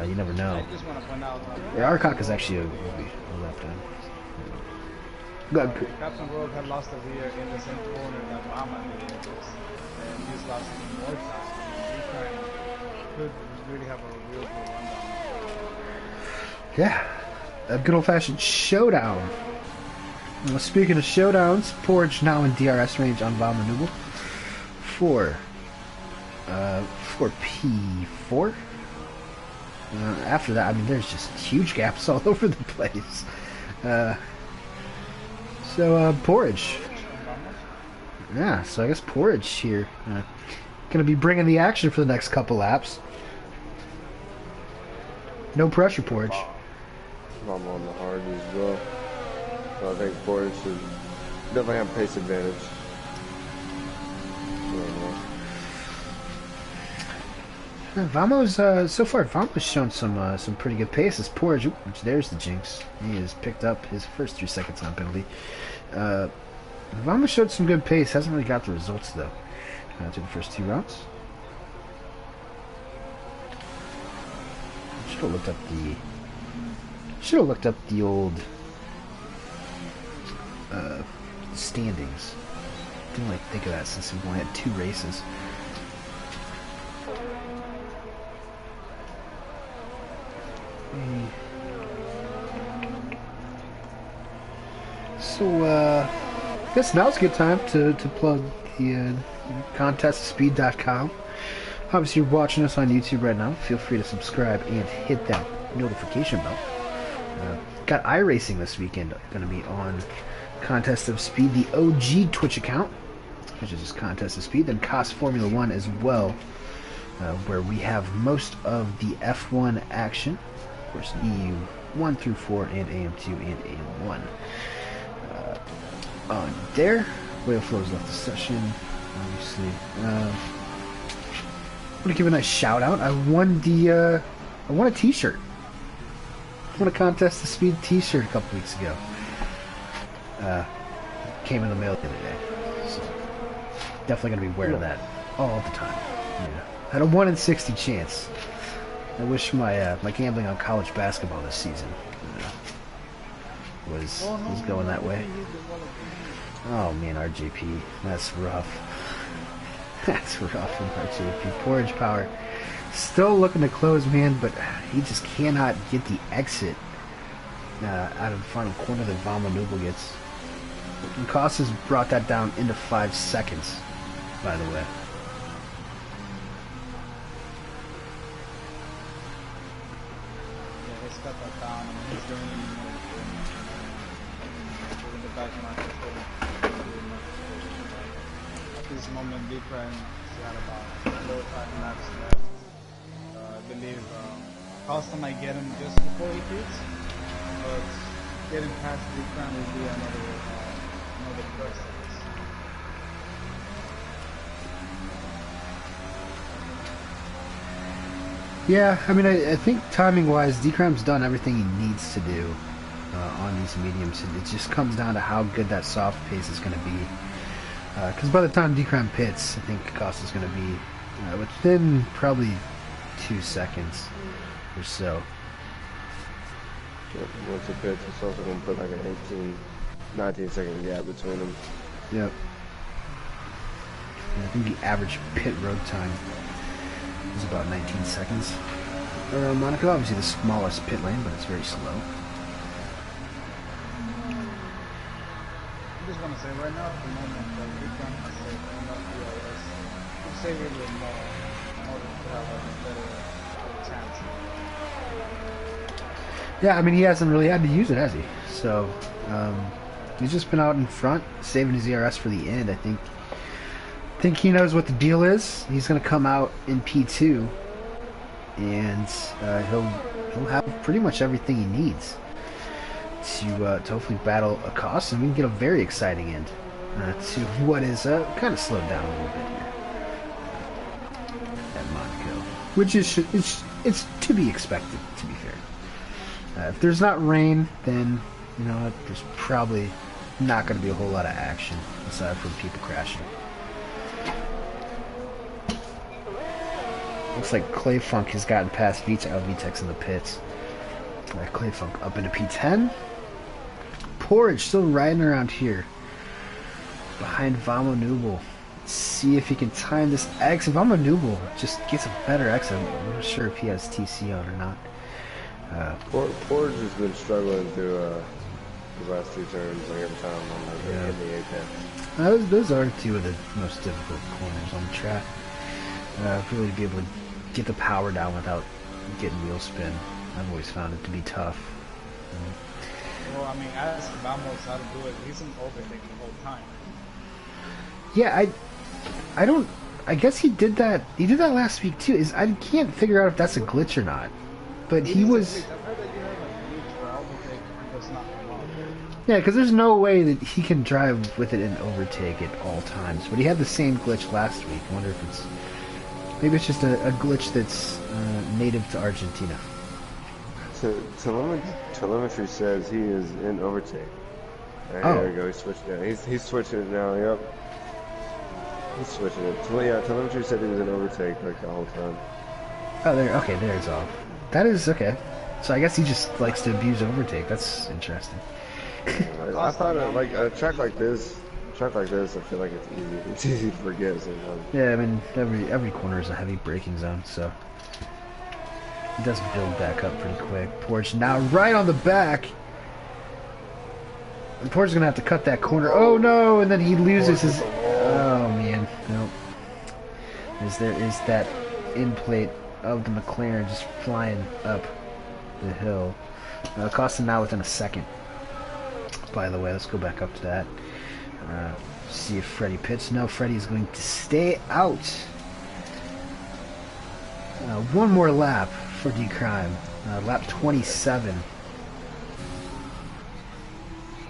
you never know. I just want to point out. Yeah, Arcock is actually a left hand. Captain Rogue had lost a rear in the same corner that Mama did, and he's lost more time. He could really have a real good rundown. Yeah, a good old-fashioned showdown. Well, speaking of showdowns, Porridge now in DRS range on Val Maneuver for P4. After that, I mean, there's just huge gaps all over the place. So Porridge. Yeah, so I guess Porridge here. Going to be bringing the action for the next couple laps. No pressure, Porridge. I'm on the hard as well. So I think Porridge should definitely have pace advantage. Vamo's so far. Vamo's shown some pretty good pace. As Porridge, which there's the jinx. He has picked up his first 3 seconds on penalty. Vamo showed some good pace. Hasn't really got the results though. Through the first 2 rounds. Should have looked up the old standings. Didn't like think of that since we only had 2 races. So, I guess now's a good time to plug the contestspeed.com. Obviously, you're watching us on YouTube right now. Feel free to subscribe and hit that notification bell. Got iRacing this weekend. Going to be on Contest of Speed, the OG Twitch account, which is just Contest of Speed. Then COS Formula 1 as well, where we have most of the F1 action. Of course, EU 1 through 4 and AM2 and AM1. On there, Whale Flow's left the session, obviously. I want to give a nice shout out. I won a t-shirt. I won a Contest of Speed t-shirt a couple weeks ago. Came in the mail the other day. So definitely going to be wearing that all the time. Yeah. Had a 1 in 60 chance. I wish my gambling on college basketball this season was going that way. Oh man, RJP, that's rough. That's rough from RJP. Porridge Power still looking to close, man, but he just cannot get the exit out of the final corner that Val Maneuver gets. And COS has brought that down into 5 seconds, by the way. Yeah, he's got that down, and he's doing the back market. At this moment, D-Crime got about 4 or 5 laps left. I believe Costa might get him just before he quits, but getting past D-Crime will be another quest. Yeah, I mean, I think timing-wise, D-Crime's done everything he needs to do on these mediums. It just comes down to how good that soft pace is going to be. Because by the time D-Crime pits, I think Costa's going to be within probably 2 seconds or so. Once it pits, it's also going to put like an 19 second gap between them. Yep. And I think the average pit road time is about 19 seconds. around Monaco. Obviously the smallest pit lane, but it's very slow. I just want to say right now, at the moment, that we can say enough DRS to save a little more in order to have a better chance. Yeah, I mean, he hasn't really had to use it, has he? So, he's just been out in front, saving his ERS for the end, I think. I think he knows what the deal is. He's going to come out in P2, and he'll have pretty much everything he needs to hopefully battle a cost, and we can get a very exciting end to what is kind of slowed down a little bit here at Monaco, which is it's to be expected, to be fair. If there's not rain, then you know there's probably not going to be a whole lot of action aside from people crashing. Looks like Clay Funk has gotten past VTEX in the pits. Clay Funk up into P10. Porridge still riding around here behind Vamo Nubel. Let's see if he can time this exit. Vamo Nubel just gets a better exit. I'm not sure if he has TC on or not. Porridge has been struggling through the last two turns, like every time in the apex. Those are two of the most difficult corners on the track. Really to be able to get the power down without getting wheel spin. I've always found it to be tough. Well, I mean, ask Vamos how to do it. He's in overtake the whole time. Yeah, I guess he did that. He did that last week too. I can't figure out if that's a glitch or not. But he was. I've heard that you have a glitch for overtake and does not come out. Yeah, because there's no way that he can drive with it in overtake at all times. But he had the same glitch last week. I wonder if it's. Maybe it's just a glitch that's native to Argentina. Telemetry says he is in overtake. Right, Oh. There we go. He's switching it. He's switching it now. Yep. He's switching it. Yeah, telemetry said he was in overtake like the whole time. Oh, there. Okay, there's all. That is okay. So I guess he just likes to abuse overtake. That's interesting. I thought like a track like this, I feel like it's easy. It's easy to forget sometimes. Yeah, I mean every corner is a heavy braking zone, so it does build back up pretty quick. Porsche now right on the back. And Porsche's gonna have to cut that corner. Oh no! And then he loses his. Oh man, no. There is that end plate of the McLaren just flying up the hill. Costa now within a second. By the way, let's go back up to that. See if Freddie pits. No, Freddie's going to stay out. One more lap for D-Crime. Lap 27.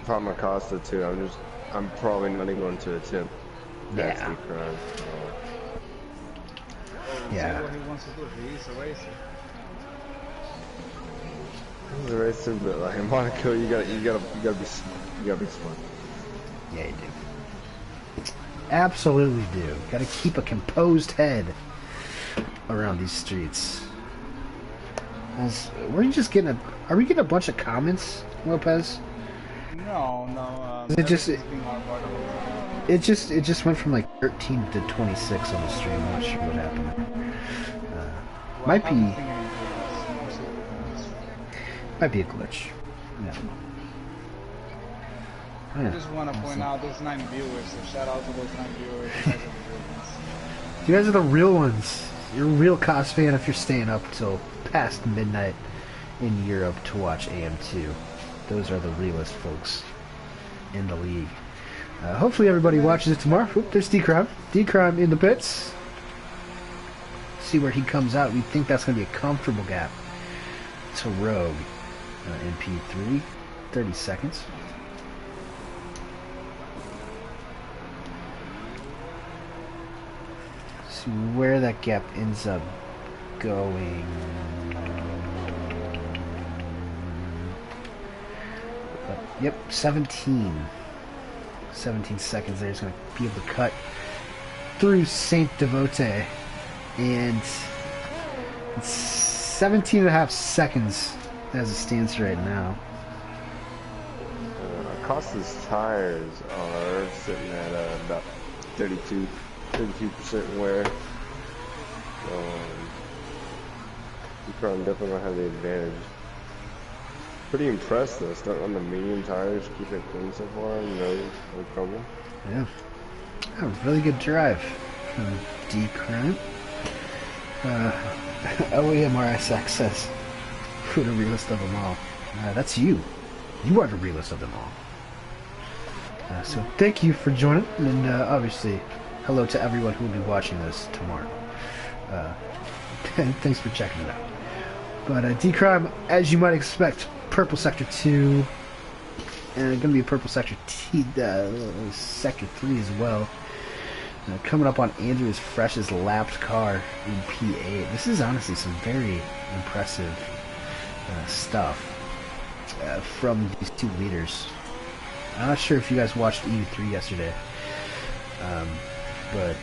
Problem Acosta too. I'm probably not even going to attempt that Yeah. D-Crime. Yeah. See what he wants to do. He's a racer. He's a racer, but like in Monaco, you gotta be smart. Yeah, you do. Absolutely do. Got to keep a composed head around these streets. Are we getting a bunch of comments, Lopez? No. It just- everything's being hard part of it. It just went from like 13 to 26 on the stream. I'm not sure what happened. Might I don't be think anything is mostly a glitch. Yeah. I just want to point out there's 9 viewers, so shout out to those 9 viewers. You guys are the real ones. You're a real COS fan if you're staying up till past midnight in Europe to watch AM2. Those are the realest folks in the league. Hopefully everybody watches it tomorrow. Oop, there's D-Crime. D-Crime in the pits. See where he comes out. We think that's going to be a comfortable gap to Rogue in P3. 30 seconds. See where that gap ends up going. Yep, 17 seconds there. He's going to be able to cut through Saint Devote. And it's 17 and a half seconds as it stands right now. Acosta's tires are sitting at about 32% wear. Crown definitely gonna have the advantage. Pretty impressed though, starting on the medium tires, keeping it clean so far, no crumble. Yeah. Oh, really good drive from D-Crown. OEMRSX says, who the realest of them all? That's you. You are the realest of them all. So thank you for joining, and obviously, hello to everyone who will be watching this tomorrow. Thanks for checking it out. But D-Crime, as you might expect, purple sector 2, and gonna be a purple sector sector 3 as well. Coming up on Andrew's freshest lapped car in P8. This is honestly some very impressive stuff from these two leaders. I'm not sure if you guys watched EU3 yesterday, but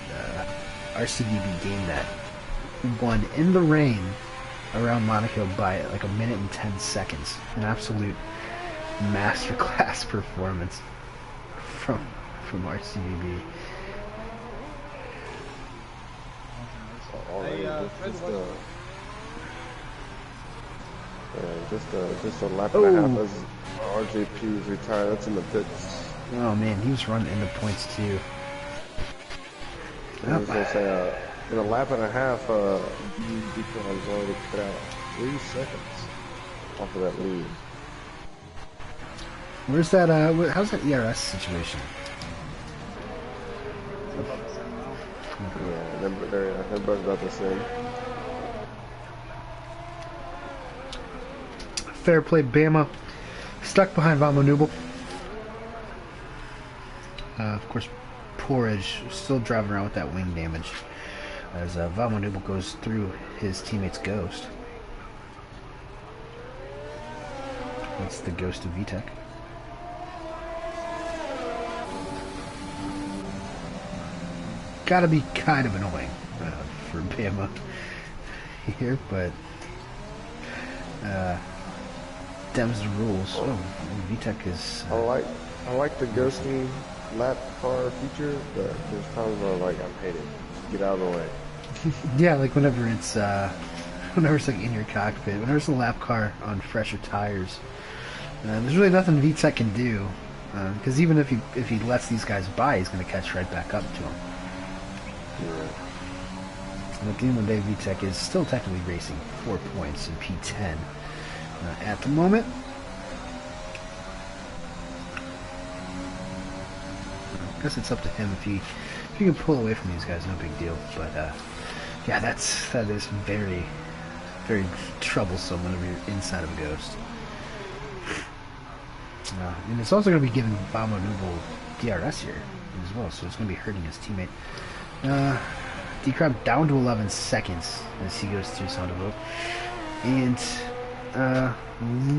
RCDB game that won in the rain around Monaco by like a minute and 10 seconds. An absolute masterclass performance from RCDB. Just a lap and a half as RJP is retired. That's in the pits. Oh man, he was running into points too. I was gonna say, in a lap and a half, Deacon's already cut out 3 seconds off of that lead. Where's that? How's that ERS situation? Yeah, they're both about the same. Fair play, Bama. Stuck behind Vamo Nubel. Of course, Porridge still driving around with that wing damage as Vamo Nubel goes through his teammate's Ghost. That's the Ghost of VTEC. Gotta be kind of annoying for Bama here, but Dems the rules. Oh, VTEC is. I like the ghosting lap car feature, but there's times where like I'm hating. Get out of the way. Yeah, like whenever it's like in your cockpit, whenever it's a lap car on fresher tires, there's really nothing VTEC can do, because even if he lets these guys by, he's going to catch right back up to them. Yeah. And at the end of the day, VTEC is still technically racing 4 points in P10 at the moment. I guess it's up to him if he can pull away from these guys, no big deal. But yeah, that is very, very troublesome whenever you're inside of a Ghost. And it's also going to be giving Vamo Nubel DRS here as well, so it's going to be hurting his teammate. D-Crab down to 11 seconds as he goes through Sandoval. And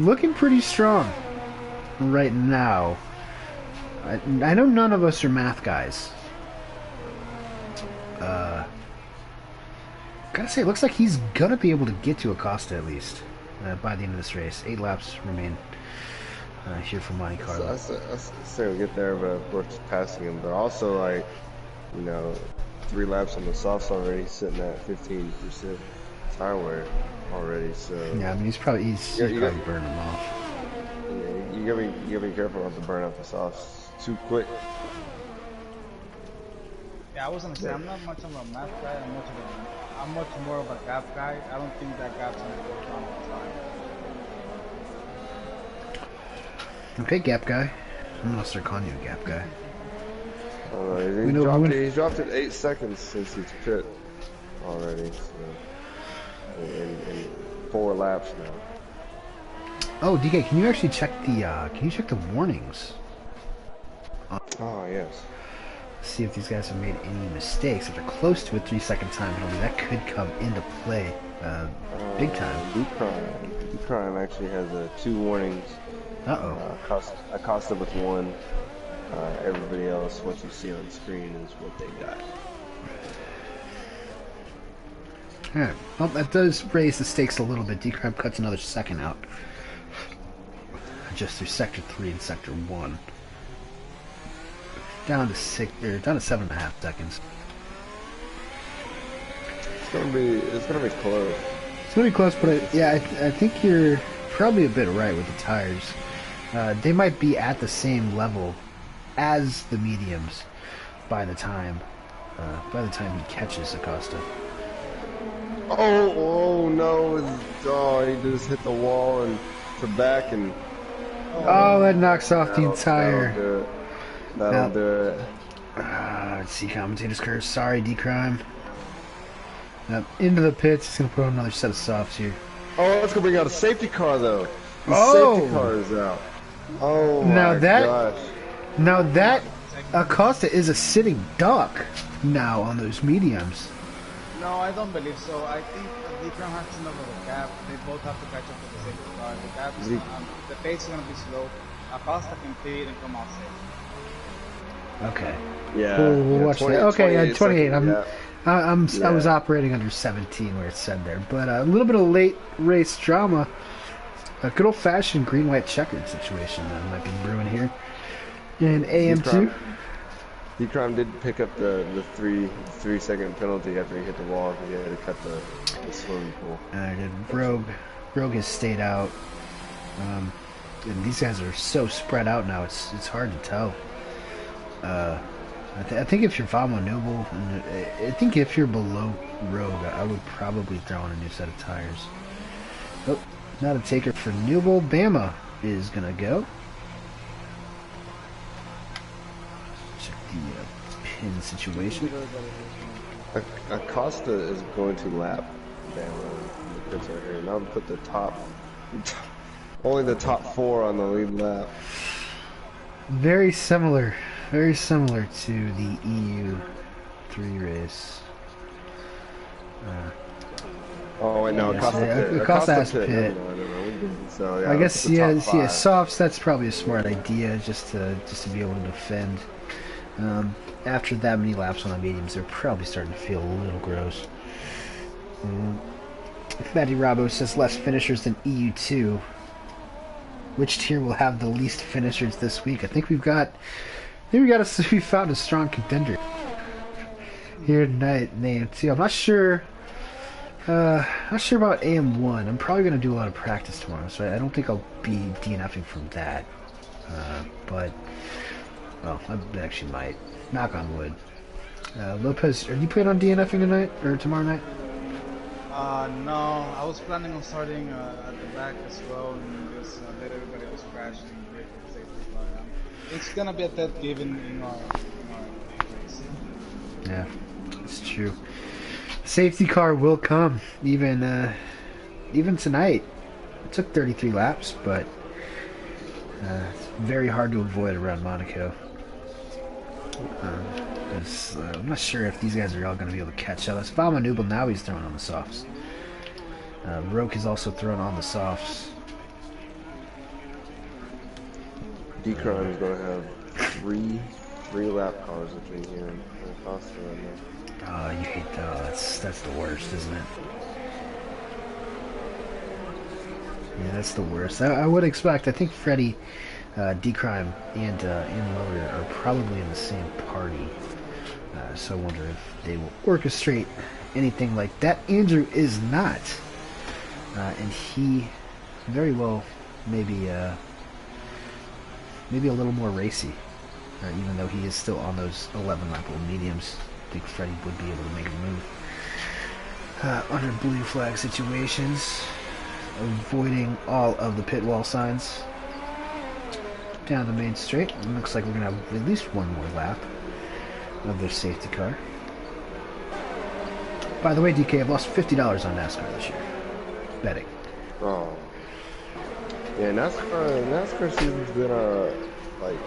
looking pretty strong right now. I know none of us are math guys. Gotta say, it looks like he's gonna be able to get to Acosta at least by the end of this race. 8 laps remain here for Monte Carlo. I say we'll get there, but of course passing him. But also, like, 3 laps on the softs already, sitting at 15% tire wear already. So yeah, I mean he's probably burning them off. Yeah, you gotta be careful not to burn out the softs too quick. Yeah, I was gonna say I'm not much of a math guy. I'm much more of a gap guy. I don't think that gap's gonna work on the time. Okay, gap guy. I'm gonna start calling you a gap guy. He's dropped it 8 seconds since he's pit already. So, in 4 laps now. Oh, DK, can you actually check the warnings? Oh yes. See if these guys have made any mistakes. If they're close to a 3-second time penalty, that could come into play big time. D-Crime actually has 2 warnings. Acosta with 1. Everybody else, what you see on screen is what they got. Alright, well that does raise the stakes a little bit. D-Crime cuts another second out. Just through Sector 3 and Sector 1. Down to 7.5 seconds. It's gonna be close. It's gonna be close, but I think you're probably a bit right with the tires. They might be at the same level as the mediums by the time he catches Acosta. Oh no! He just hit the wall and to back and. Oh, that knocks off the entire. That'll do it. Let's see, commentator's curse. Sorry, D-Crime. Into the pits. He's gonna put on another set of softs here. Oh, let's go bring out a safety car though. The safety car is out. Oh my gosh. Now that Acosta is a sitting duck now on those mediums. No, I don't believe so. I think D-Crown has enough of a gap. They both have to catch up to the safety car. The gap is the pace is going to be slow. Acosta can pit and come out safe. Okay. Yeah. We'll watch that. Okay, 28. I was Yeah. operating under 17 where it said there, but a little bit of late race drama. A good old-fashioned green-white checkered situation that might be brewing here in AM2. D-Crime did pick up the 3-second penalty after he hit the wall. He had to cut the swimming pool. Rogue has stayed out. And these guys are so spread out now, it's hard to tell. I think if you're Vamo Noble, I think if you're below Rogue, I would probably throw in a new set of tires. Oh, not a taker for Noble. Bama is going to go. Check the pin situation. Acosta is going to lap Bama. The pits right here. And I'll put the only the top 4 on the lead lap. Very similar to the EU3 race. Oh wait, no, Acosta has pit. So, yeah, I guess top 5. softs. That's probably a smart idea, just to be able to defend. After that many laps on the mediums, they're probably starting to feel a little gross. Fatty Rabo says less finishers than EU2. Which tier will have the least finishers this week? I think we found a strong contender here tonight in AM2. I'm not sure. Not sure about AM1. I'm probably gonna do a lot of practice tomorrow, so I don't think I'll be DNFing from that. But well, I actually might. Knock on wood. Lopez, are you planning on DNFing tonight or tomorrow night? No, I was planning on starting at the back as well and just let everybody else crash and break the safety car. It's gonna be a dead given in our race. Yeah, it's true. Safety car will come even tonight. It took 33 laps, but it's very hard to avoid around Monaco. I'm not sure if these guys are all going to be able to catch up. That's Vama Nubel. Now he's throwing on the softs. Roke is also throwing on the softs. D-Crime is going to have three lap cars between here and Acosta right now. Oh, you hate that. That's the worst, isn't it? Yeah, that's the worst. I would expect. I think Freddie, D-Crime, and Loader are probably in the same party. So I wonder if they will orchestrate anything like that. Andrew is not. And he very well maybe a little more racy. Even though he is still on those 11 lap mediums. I think Freddie would be able to make a move. Under blue flag situations. Avoiding all of the pit wall signs. Down the main straight. It looks like we're going to have at least one more lap of their safety car. By the way, DK, I've lost $50 on NASCAR this year. Betting. Oh. Yeah, NASCAR season's been like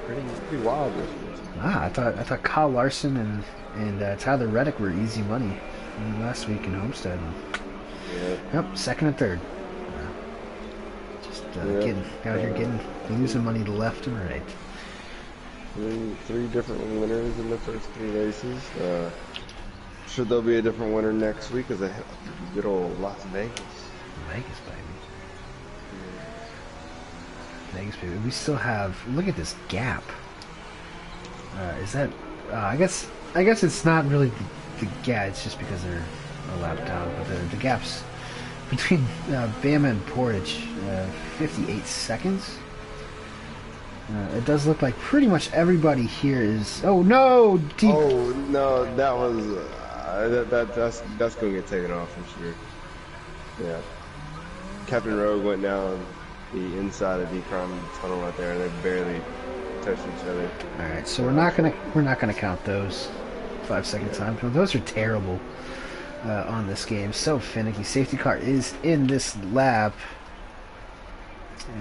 pretty wild this year. I thought Kyle Larson and Tyler Reddick were easy money last week in Homestead. Yep, second and third. Getting out here losing money to left and right. Three different winners in the first 3 races. Sure there'll be a different winner next week as a good old Las Vegas. Vegas, baby. Vegas, baby. We still have. Look at this gap. Is that? I guess it's not really the gap. It's just because they're a lap down. But the gap's between Bama and Porridge, 58 seconds. It does look like pretty much everybody here is. Oh no! Deep. Oh no, that was that's gonna get taken off for sure. Yeah, Captain Rogue went down the inside of D-Crime tunnel right there, and they barely touched each other. All right, so we're not gonna count those 5-second time penalties. Those are terrible on this game. So finicky. Safety car is in this lap,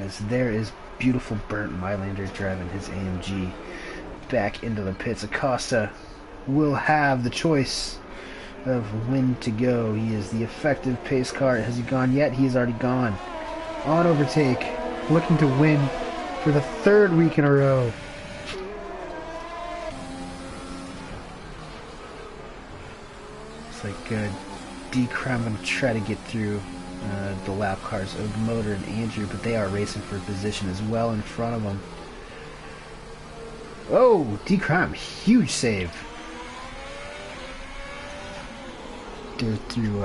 as there is beautiful burnt Mylander driving his AMG back into the pits. Acosta will have the choice of when to go. He is the effective pace car. Has he gone yet? He has already gone. On overtake, looking to win for the 3rd week in a row. It's like D-Crime going to try to get through the lap cars of Motor and Andrew, but they are racing for position as well in front of them. Oh, D-Crime, huge save. They're through,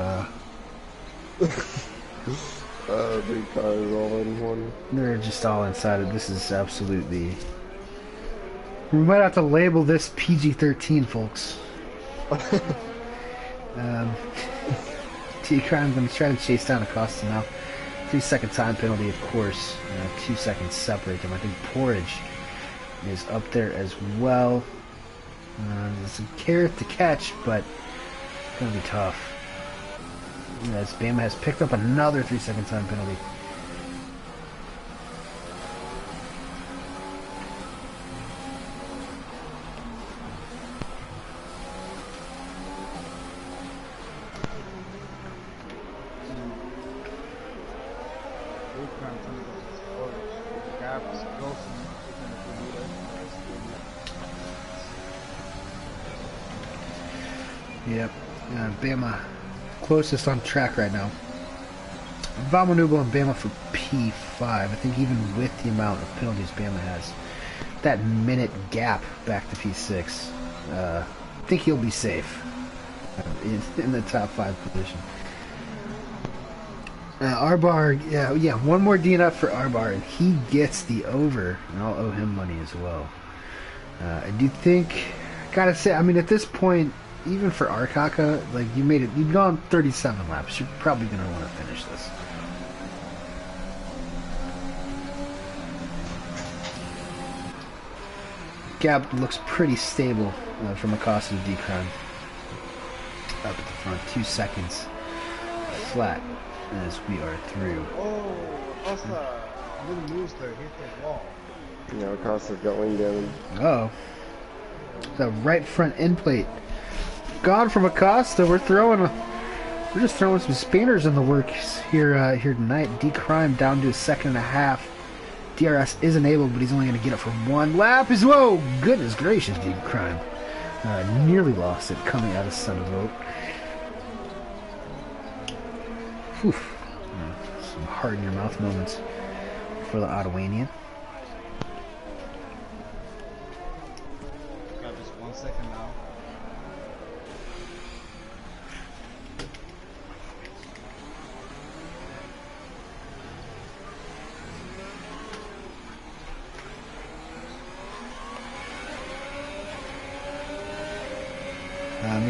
Three cars all in one. they're just all inside it. This is absolutely... We might have to label this PG-13, folks. D-Crime going to try to chase down Acosta now. 3-second time penalty, of course. 2 seconds separate them. I think Porridge is up there as well. There's a carrot to catch, but it's going to be tough. As Bama has picked up another 3-second time penalty. Yep, Bama closest on track right now. Valmanubo and Bama for P5. I think even with the amount of penalties Bama has, that minute gap back to P6, I think he'll be safe in the top 5 position. Arbar, yeah, one more DNF for Arbar, and he gets the over, and I'll owe him money as well. I do think, gotta say, I mean, at this point, even for Arkaka, like, you've gone 37 laps. You're probably going to want to finish this. Gap looks pretty stable from Acosta to D-Crime. Up at the front, 2 seconds flat as we are through. Oh, Acosta, little loose there, hit the wall. Yeah, Acosta's got wing damage. Oh, the right front end plate gone from Acosta. We're just throwing some spinners in the works here tonight. D-Crime down to a 1.5 seconds. DRS is enabled, but he's only going to get it for 1 lap as well. Goodness gracious, D-Crime. Nearly lost it coming out of center vote. Whew. Some hard in your mouth moments for the Ottawanian. Got just 1 second now.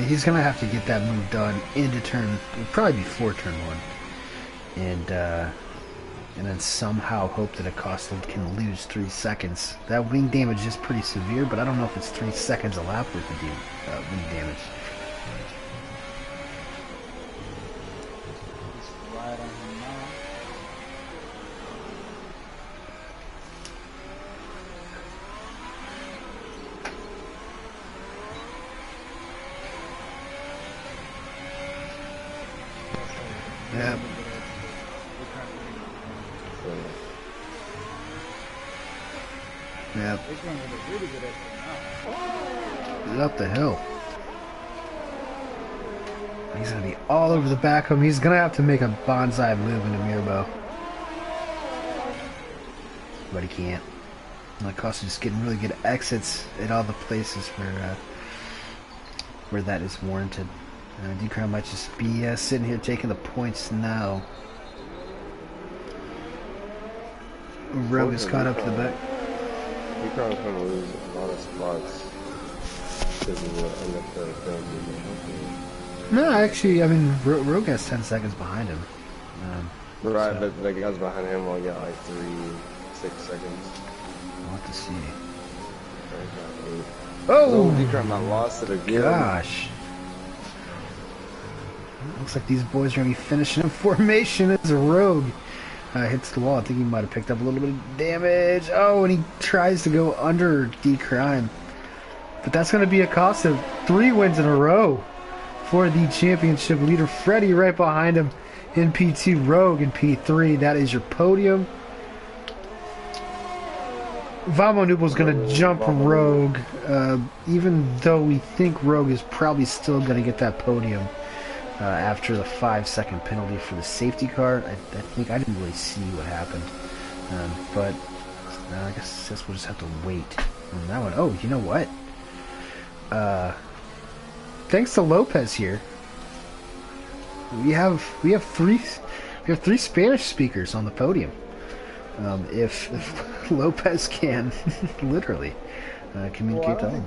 He's going to have to get that move done into turn, it'll probably before turn 1. And then somehow hope that Acosta can lose 3 seconds. That wing damage is pretty severe, but I don't know if it's 3 seconds a lap worth of wing damage. It's right on him now. Yeah. Yeah. Really good at Up the hill. He's going to be all over the back of him. He's going to have to make a bonsai move into Mirabo. But he can't. Acosta just getting really good exits at all the places where that is warranted. D-Crown might just be sitting here taking the points now. Rogue is caught up to the back. D-Crown's going to lose a lot of spots because of the NFL film. No, actually, I mean, Rogue has 10 seconds behind him. Right, so but the guys behind him only got like 6 seconds. We'll have to see. Oh, D-Crown not lost it again. Gosh. Looks like these boys are going to be finishing in formation as a Rogue hits the wall. I think he might have picked up a little bit of damage. Oh, and he tries to go under D-Crime. But that's going to be a cost of 3 wins in a row for the championship leader. Freddy right behind him in P2, Rogue in P3. That is your podium. Vamo Nubel's going to jump Rogue, even though we think Rogue is probably still going to get that podium after the 5-second penalty for the safety car. I think I didn't really see what happened, but I guess we'll just have to wait on that one. Oh, you know what? Thanks to Lopez here, we have 3 Spanish speakers on the podium. If Lopez can literally communicate to them.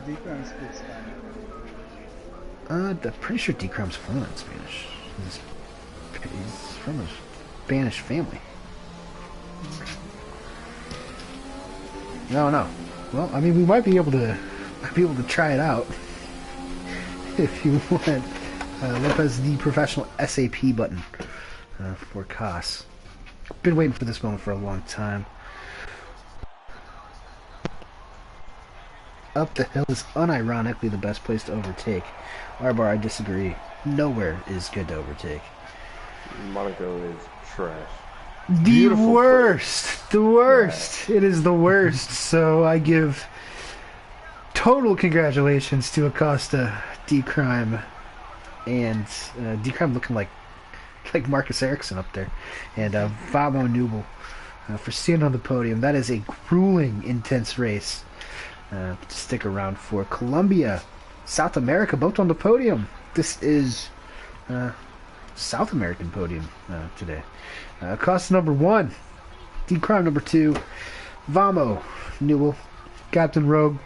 I'm pretty sure D-Crumb's fluent in Spanish. He's from a Spanish family. No. Well, I mean, we might be able to try it out if you want. Lopez, the professional SAP button for COS. Been waiting for this moment for a long time. Up the hill is unironically the best place to overtake. Arbar, I disagree. Nowhere is good to overtake. Monaco is trash. The worst. The worst. Yeah. It is the worst. So I give total congratulations to Acosta, D-Crime, and D-Crime looking like Marcus Ericsson up there, and Vamo Nubel for standing on the podium. That is a grueling, intense race to stick around for. Colombia, South America, both on the podium. This is South American podium today. Cost number 1, D-Crime number 2, Vamo Nubel, Captain Rogue,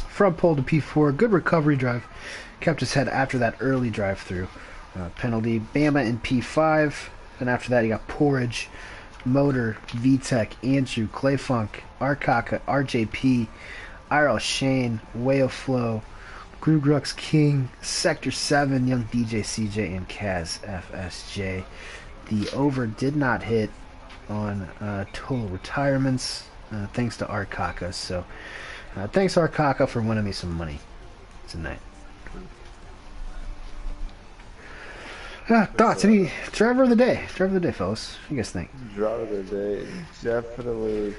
front pole to P4, good recovery drive, kept his head after that early drive-through. Penalty, Bama in P5, and after that you got Porridge, Motor, VTech, Andrew, Clayfunk, Arkaka, RJP, IRL Shane, Way of Flow, Grugrux King, Sector 7, Young DJ CJ, and Kaz FSJ. The over did not hit on total retirements, thanks to Arkaka. So thanks Arkaka for winning me some money tonight. Thoughts? Any driver of the day? Driver of the day, fellas. What do you guys think? Driver of the day, definitely.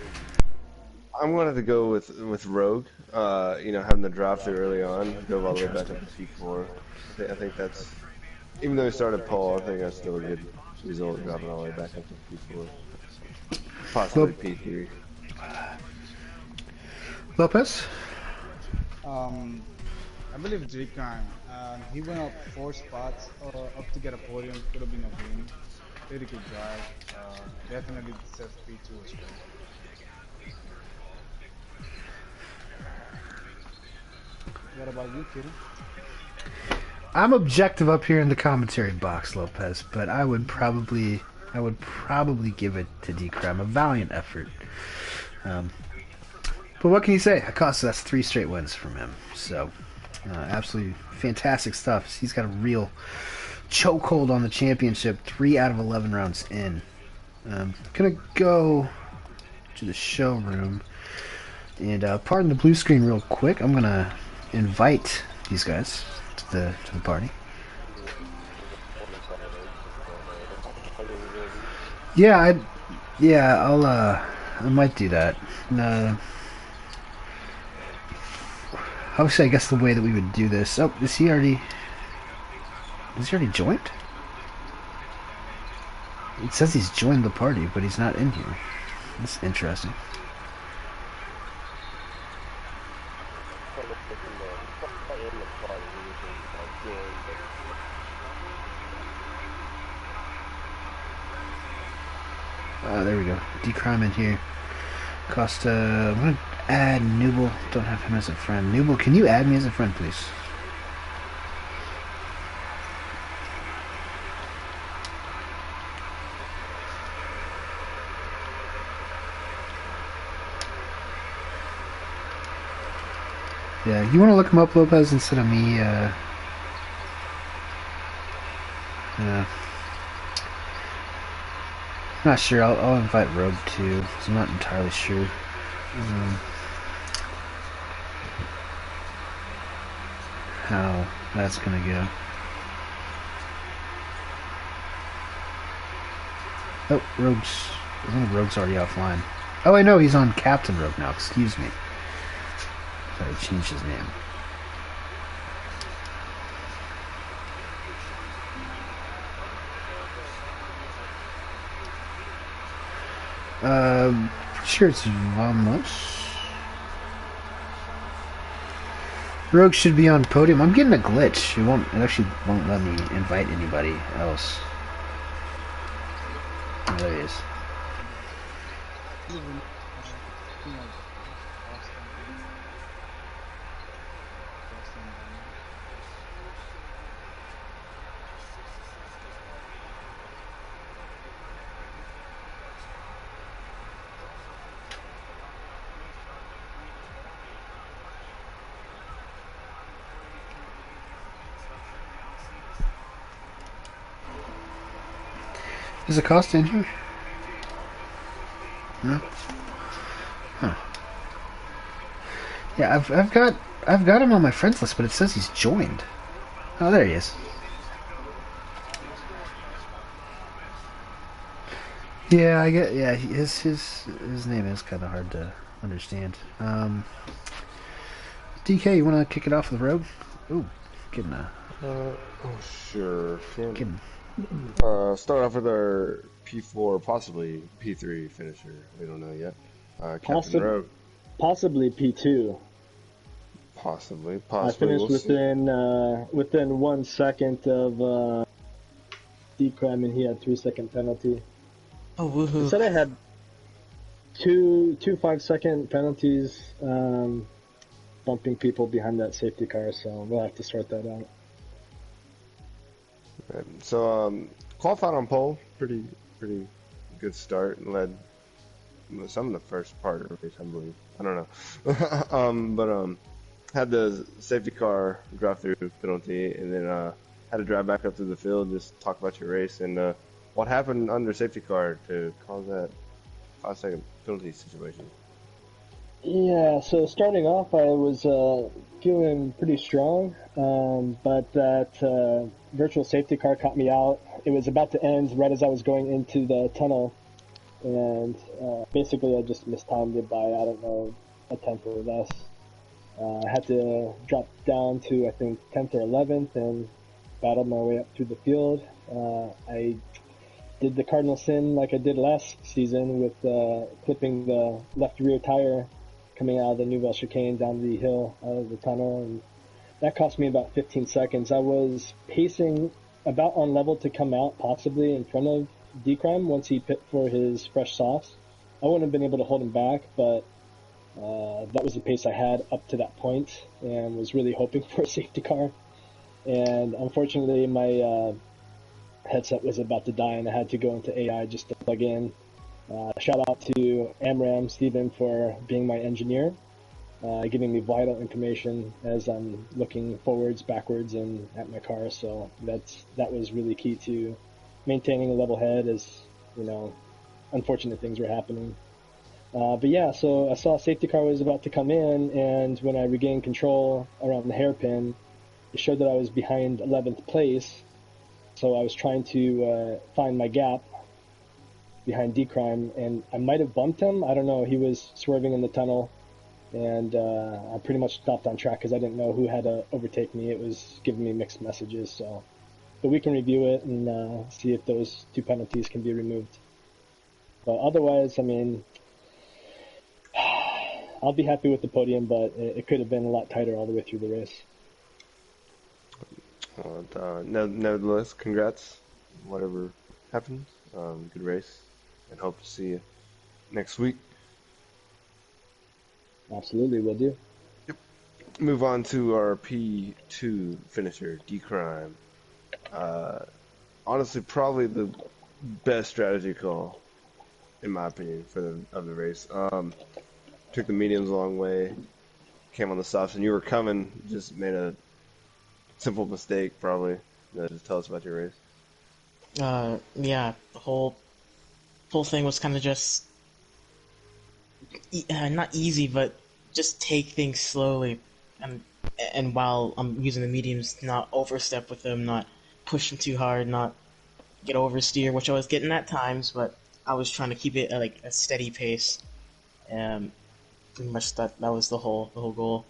I'm going to have to go with Rogue. Having the drive through early on, go all the way back up to P4. I think that's, even though he started pole, I think that's still a good result, dropping all the way back up to P4. Possibly P3. Lopez? I believe D-Crime. He went up 4 spots up to get a podium. Could have been a win. Pretty good drive. Definitely deserves P2 as well. What about you, Kitty? I'm objective up here in the commentary box, Lopez, but I would probably give it to D-Crime. A valiant effort. But what can you say? Acosta, that's 3 straight wins from him. So, absolutely fantastic stuff. He's got a real chokehold on the championship. 3 out of 11 rounds in. Gonna go to the showroom and pardon the blue screen real quick. I'm gonna invite these guys to the party. Yeah, I might do that. Obviously, I guess the way that we would do this. Oh, is he already joined? It says he's joined the party, but he's not in here. That's interesting. There we go. Decrime in here. Costa, I'm gonna add Nooble. Don't have him as a friend. Nooble, can you add me as a friend, please? Yeah, you want to look him up, Lopez, instead of me, not sure. I'll invite Rogue too, because I'm not entirely sure. How that's gonna go. Oh, Rogue's... I think Rogue's already offline. Oh, I know, he's on Captain Rogue now, excuse me. Sorry, I changed his name. Pretty sure it's Vamos. Rogue should be on podium. I'm getting a glitch. It actually won't let me invite anybody else. Oh, there he is. Is Acosta in here? No. Huh. Yeah, I've got him on my friends list, but it says he's joined. Oh, there he is. Yeah, I get. Yeah, his name is kind of hard to understand. DK, you want to kick it off with Rogue? Ooh, getting a. Oh, sure. Getting. Start off with our P4, possibly P3 finisher. We don't know yet. Captain Rogue. Possibly P2. Possibly. I finished we'll within 1 second of Decrime, and he had 3-second penalty. Oh, woohoo! He said I had two 5-second penalties, bumping people behind that safety car. So we'll have to sort that out. Right. So qualified on pole, pretty good start. Led some of the first part of the race, I believe. I don't know, but had the safety car drive through penalty, and then had to drive back up to the field. Just talk about your race and what happened under safety car to cause that 5-second penalty situation. Yeah, so starting off, I was feeling pretty strong, but that virtual safety car caught me out. It was about to end right as I was going into the tunnel, and basically I just mistimed it by, I don't know, a tenth or less. I had to drop down to, I think, 10th or 11th and battled my way up through the field. I did the cardinal sin like I did last season with clipping the left rear tire coming out of the Nouvelle chicane down the hill out of the tunnel, and that cost me about 15 seconds. I was pacing about on level to come out, possibly in front of Decrime once he pit for his fresh softs. I wouldn't have been able to hold him back, but that was the pace I had up to that point, and was really hoping for a safety car. And unfortunately, my headset was about to die, and I had to go into AI just to plug in. Shout out to Amram Steven for being my engineer, giving me vital information as I'm looking forwards, backwards, and at my car. So that was really key to maintaining a level head as, unfortunate things were happening. But yeah, so I saw a safety car was about to come in, and when I regained control around the hairpin, it showed that I was behind 11th place. So I was trying to find my gap behind Decrime, and I might have bumped him. I don't know. He was swerving in the tunnel, and I pretty much stopped on track because I didn't know who had to overtake me. It was giving me mixed messages. But we can review it and see if those 2 penalties can be removed. But otherwise, I mean, I'll be happy with the podium, but it could have been a lot tighter all the way through the race. Nevertheless, congrats. Whatever happens, good race. and hope to see you next week. Absolutely, will do. Move on to our P2 finisher, D-Crime. Honestly, probably the best strategy call, in my opinion, of the race. Took the mediums a long way, came on the softs, and you were coming, just made a simple mistake, probably. Just tell us about your race. Yeah, the whole thing was kind of just not easy, but just take things slowly, and while I'm using the mediums, not overstep with them, not push them too hard, not get oversteer, which I was getting at times, but I was trying to keep it at like a steady pace. Pretty much that was the whole goal.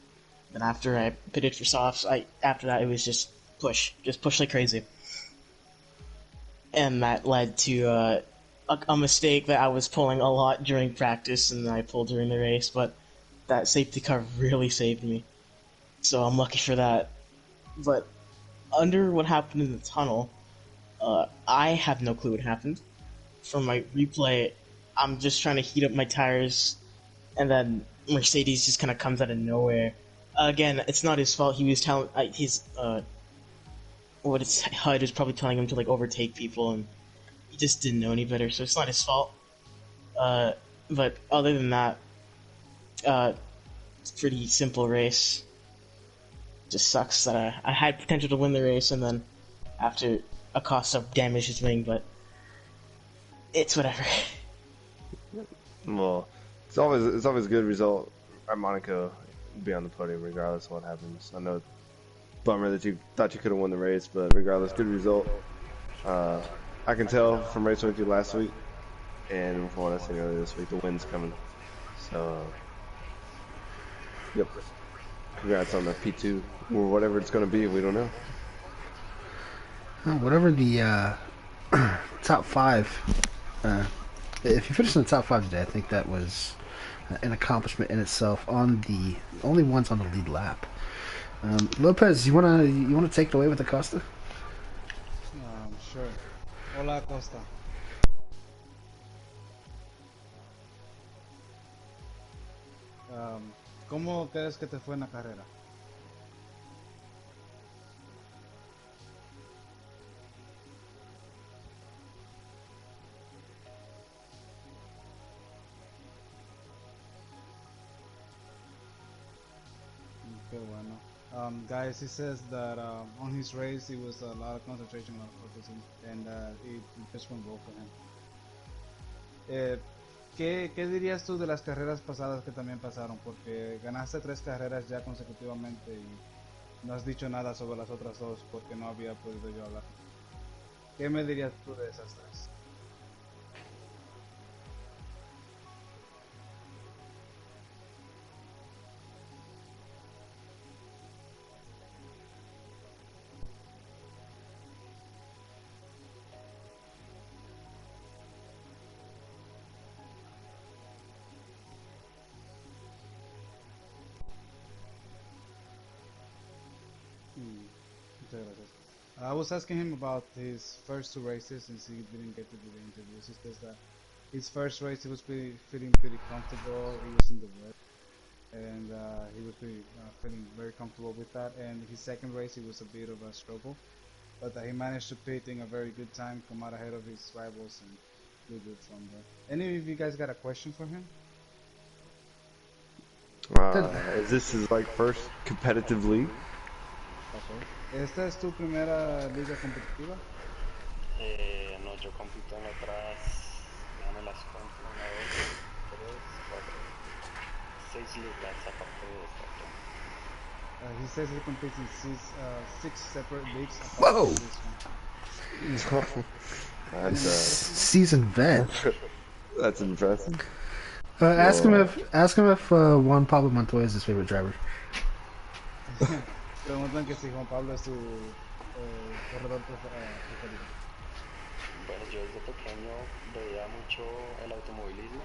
Then after I pitted for softs, after that it was just push like crazy, and that led to a mistake that I was pulling a lot during practice, and I pulled during the race, but that safety car really saved me. So I'm lucky for that. But under what happened in the tunnel, I have no clue what happened. From my replay, I'm just trying to heat up my tires, and then Mercedes just kind of comes out of nowhere. Again, it's not his fault. He was telling what his HUD was probably telling him to like overtake people, and he just didn't know any better. So it's not his fault. But other than that, it's a pretty simple race. Just sucks that I had potential to win the race, and then after Acosta damaged his wing, but it's whatever. Well, it's always a good result at Monaco to be on the podium, regardless of what happens. I know, bummer that you thought you could have won the race, but regardless, good result. I can tell from racing with you last week and from what I seen earlier this week, the win's coming. So, yep. Congrats on the P2 or whatever it's going to be. We don't know. Whatever the top five. If you finish in the top five today, I think that was an accomplishment in itself. On the only ones on the lead lap. Lopez, you wanna take it away with Acosta? Sure. Hola, Acosta. ¿Cómo crees que te fue en la carrera? Qué bueno. Guys, he says that on his race it was a lot of concentration, a lot of focusing, and it just went well for him. ¿Qué dirías tú de las carreras pasadas que también pasaron? Porque ganaste 3 carreras ya consecutivamente y no has dicho nada sobre las otras 2 porque no había podido yo hablar. ¿Qué me dirías tú de esas 3? Muchas gracias. I was asking him about his first 2 races since he didn't get to do the interviews. He says that his first race he was feeling pretty comfortable. He was in the wet, and he was feeling very comfortable with that. And his second race it was a bit of a struggle, but he managed to pit in a very good time, come out ahead of his rivals, and do good from there. Any of you guys got a question for him? Is this his like first competitive league? Okay. ¿Esta es tu primera liga competitiva? No, yo compito en otras, déjame las cuento, 1, 2, 3, 4, 6 ligas aparte de esta. He says he competes in 6 separate leagues apart Whoa! from this one. That's Seasoned vet. that's impressive. Ask him if Juan Pablo Montoya is his favorite driver. Preguntan que si Juan Pablo es su corredor preferido. Bueno, yo desde pequeño veía mucho el automovilismo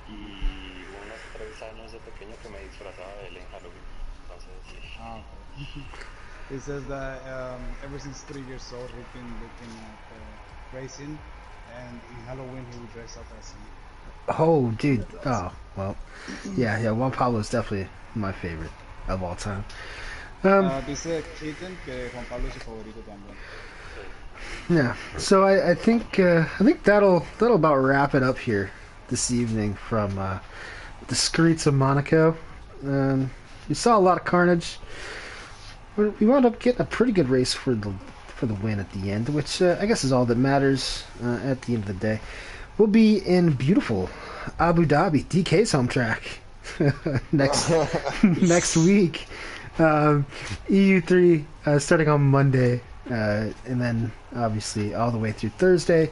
y unos 3 años de pequeño que me disfrazaba de él en Halloween. Entonces, sí. Okay. He says that ever since 3 years old he's been looking at racing, and in Halloween he would dress up as me. Oh, dude. Oh, well. Yeah, Juan Pablo is definitely my favorite of all time. Dice Keaton que Juan Pablo es su favorito también. Yeah. So I think that'll about wrap it up here this evening from the streets of Monaco. We saw a lot of carnage. We wound up getting a pretty good race for the win at the end, which I guess is all that matters at the end of the day. We'll be in beautiful Abu Dhabi, DK's home track, next week. EU3 starting on Monday, and then obviously all the way through Thursday.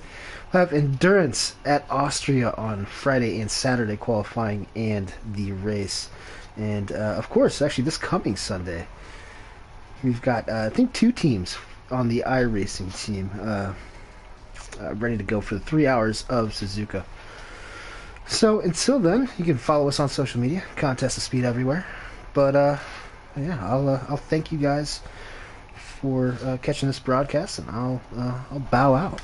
We'll have endurance at Austria on Friday and Saturday, qualifying and the race. And of course, actually, this coming Sunday, we've got I think 2 teams on the iRacing team ready to go for the 3 hours of Suzuka. So until then, you can follow us on social media, Contest of Speed everywhere. But yeah, I'll thank you guys for catching this broadcast, and I'll bow out.